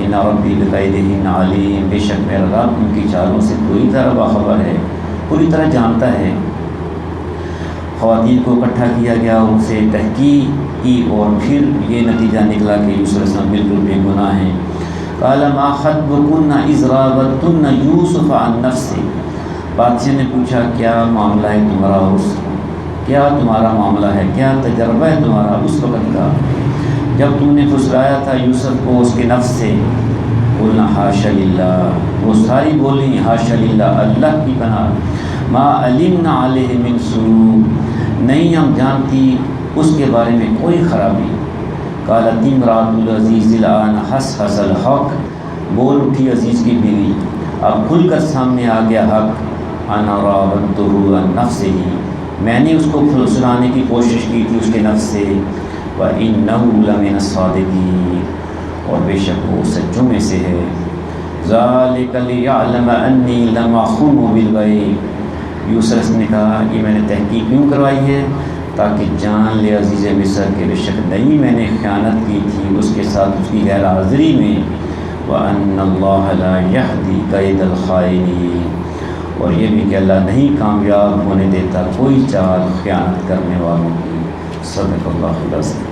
ان ربی بکیدہن علیم بے شک میرا رب ان کی چالوں سے پوری طرح باخبر ہے، پوری طرح جانتا ہے۔ خواتین کو اکٹھا کیا گیا، ان سے تحقیق کی اور پھر یہ نتیجہ نکلا کہ یوسف علیہ السلام بالکل بے گناہ ہیں۔ قال ما خطبكن اذ راوتن یوسف عن نفسه، بادشاہ نے پوچھا کیا معاملہ ہے تمہارا، کیا تمہارا معاملہ ہے، کیا تجربہ ہے تمہارا اس وقت کا جب تم نے پھسلایا تھا یوسف کو اس کے نفس سے؟ قلنا حاشا للہ، وہ ساری بولی حاشا للہ، اللہ کی پناہ، ما علمنا علیہ من سوء، نہیں ہم جانتی اس کے بارے میں کوئی خرابی۔ قالت امرأۃ العزیز الآن حصحص الحق، بول اٹھی عزیز کی بیوی، اب کھل کر سامنے آ گیا حق، انا راودتہ عن نفسہ، میں نے اس کو پھسلانے کی کوشش کی تھی اس کے نفس سے، وَإِنَّهُ لَمِنَ الصَّادِقِينَ، اور بے شک وہ سچوں میں سے ہے۔ ذَلِكَ لِيَعْلَمَ أَنِّي لَمْ أَخُنْهُ بِالْغَيْبِ، یوسف نے کہا یہ میں نے تحقیق کیوں کروائی ہے تاکہ جان لے عزیز مصر کہ بے شک نہیں میں نے خیانت کی تھی اس کے ساتھ اس کی غیر حاضری میں، وَأَنَّ اللَّهَ لَا يَهْدِي كَيْدَ الْخَائِنِينَ، اور یہ بھی کہ اللہ نہیں کامیاب ہونے دیتا کوئی چال خیانت کرنے والوں کی۔ صدق اللہ العظیم۔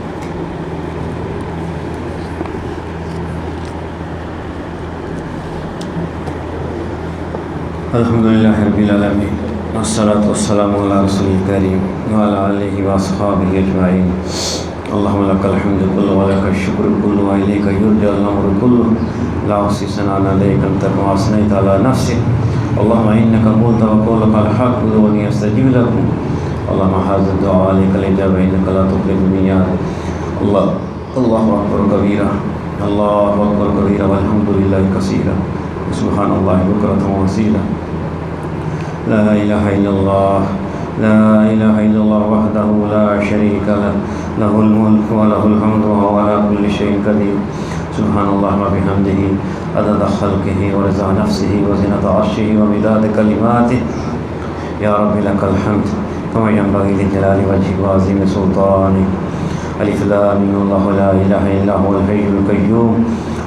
الحمدللہ رب العالمین، والصلاة والسلام علی رسول الکریم وعلی آلہ واصحابہ اجمعین۔ اللہم لک الحمد کلہ ولک الشکر کلہ والیک یرجع الامر کلہ، لا احصی ثناء علیک انت کما اثنیت علی نفسک، اللہم انک قلت وقولک الحق ادعونی استجب لکم، اللہم ھذا الدعاء علیک الاجابۃ انک لا تخلف المیعاد۔ اللہ اکبر کبیرہ، اللہ اکبر کبیرہ، والحمد للہ کثیرہ، سبحان اللہ بکرۃ وأصیلا۔ لا الہ الا اللہ، لا الہ الا اللہ وحدہ لا شریک لہ، لہ الملک ولہ الحمد وہو علی کل شیء قدیر۔ سبحان اللہ وبحمدہ عدد خلقہ ورضا نفسہ وزنۃ عرشہ ومداد کلماتہ۔ یا رب لک الحمد کما ینبغی لجلال وجہک وعظیم سلطانک۔ الف لام میم، اللہ لا الہ الا هو الحی القیوم۔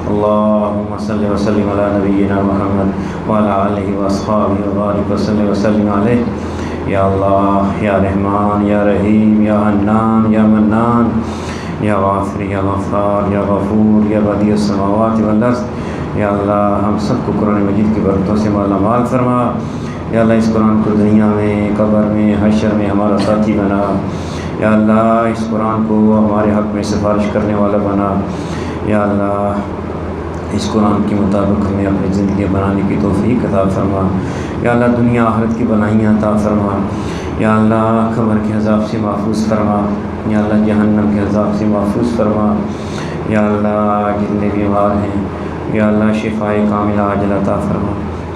اللہم صلی وسلم علی نبینا محمد وعلی آلہ واصحابہ وبارک وسلم وسلم علیہ۔ یا اللہ، یا رحمان، یا رحیم، یا حنان، یا منان، یا غافر، یا غفار، یا غفور، یا بدیع السماوات والارض۔ یا اللہ ہم سب کو قرآن مجید کی برکتوں سے مالا مال فرما۔ یا اللہ اس قرآن کو دنیا میں، قبر میں، حشر میں ہمارا ساتھی بنا۔ یا اللہ اس قرآن کو ہمارے حق میں سفارش کرنے والا بنا۔ یا اللہ اس قرآن کے مطابق ہمیں اپنی زندگی بنانے کی توفیق عطا فرما۔ یا اللہ دنیا آخرت کی بنائیاں عطا فرما۔ یا اللہ قبر کے عذاب سے محفوظ فرما۔ یا اللہ جہنم کے عذاب سے محفوظ فرما۔ یا اللہ جتنے بیمار ہیں یا اللہ شفائے کاملہ عاجلہ عطا فرما۔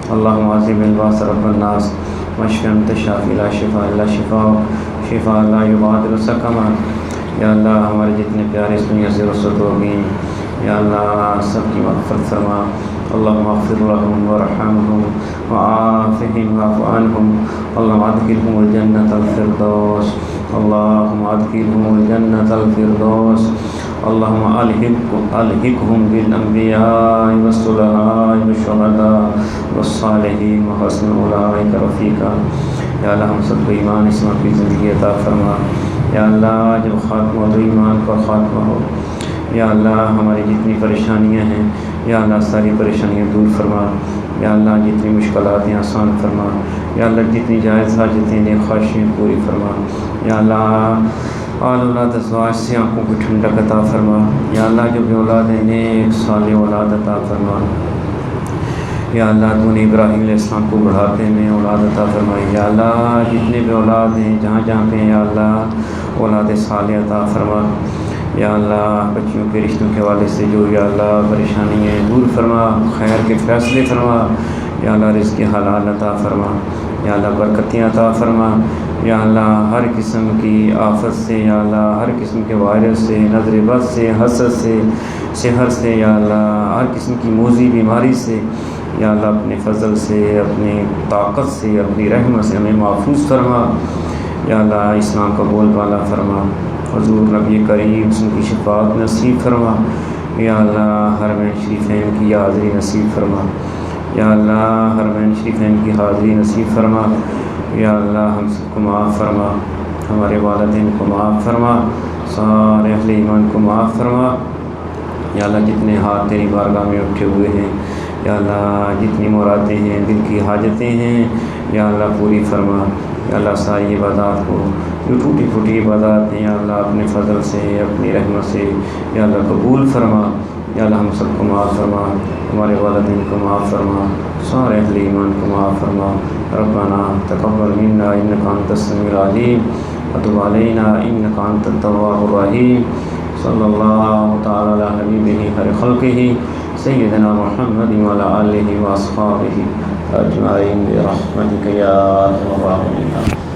اللہم عظیم الباس رب الناس واشف انت الشافی لا شفاء الا شفاءک، شفاء لا یغادر سقما۔ یا اللہ ہمارے جتنے پیارے اس دنیا سے رخصت ہو گئے یا اللہ سب کی مغفرت فرما۔ اللہم اغفر لهم وارحمهم وعافهم واعف عنهم، اللہم ادخلهم الجنة الفردوس، اللہم ادخلهم الجنة الفردوس، اللہم الحقهم بالانبیاء والصلحاء والشہداء والصالحین وحسن اولئک رفیقا۔ یا اللہ ہم سب کو ایمان اسمت کی زندگی عطا فرما۔ یا اللہ جب خاتمہ تو ایمان کا خاتمہ ہو۔ یا اللہ ہماری جتنی پریشانیاں ہیں یا اللہ ساری پریشانیاں دور فرما۔ یا اللہ جتنی مشکلات ہیں آسان فرما۔ یا اللہ جتنی جائز حاجتیں نیک خواہشیں پوری فرما۔ یا اللہ آل اولاد ازواج سے آنکھوں کی ٹھنڈک عطا فرما۔ یا اللہ جو بھی اولاد ہیں نیک صالح اولاد عطا فرما۔ یا اللہ تو نے ابراہیم علیہ السلام کو بڑھاپے میں اولاد عطا فرمائی۔ یا اللہ جتنے بھی اولاد ہیں جہاں جہاں پہ یا اللہ اولاد صالح عطا فرما۔ یا اللہ بچیوں کے رشتوں کے حوالے سے جو یا اللہ پریشانی ہے دور فرما، خیر کے فیصلے فرما۔ یا اللہ رزق حلال عطا فرما۔ یا اللہ برکتیں عطا فرما۔ یا اللہ ہر قسم کی آفت سے یا اللہ ہر قسم کے وائرس سے، نظر بد سے، حسد سے، سحر سے یا اللہ ہر قسم کی موذی بیماری سے یا اللہ اپنے فضل سے، اپنی طاقت سے، اپنی رحمت سے ہمیں محفوظ فرما۔ یا اللہ اسلام کا بول بالا فرما۔ حضور نبی کریم ان کی شفاعت نصیب فرما۔ یا اللہ حرمین شریفین کی حاضری نصیب فرما۔ یا اللہ حرمین شریفین کی حاضری نصیب فرما۔ یا اللہ ہم سب کو معاف فرما، ہمارے والدین کو معاف فرما، سارے اہل ایمان کو معاف فرما۔ یا اللہ جتنے ہاتھ تیری بارگاہ میں اٹھے ہوئے ہیں یا اللہ جتنی مرادیں ہیں دل کی حاجتیں ہیں یا اللہ پوری فرما یا اللہ ساری عبادات کو جو ٹوٹی پھوٹی عبادات ہیں یا اللہ اپنے فضل سے اپنی رحمت سے یا اللہ قبول فرما یا اللہ ہم سب کو معاف فرما ہمارے والدین کو معاف فرما سارے اہل ایمان کو معاف فرما ربنا تقبل منا انک انت السمیع العلیم وتب علینا انک انت التواب الرحیم صلی اللہ تعالی علی حبیبہ خیر خلقہ سیدنا محمد وعلی آلہ واصحابہ اجمعین برحمتک یا ارحم الراحمین.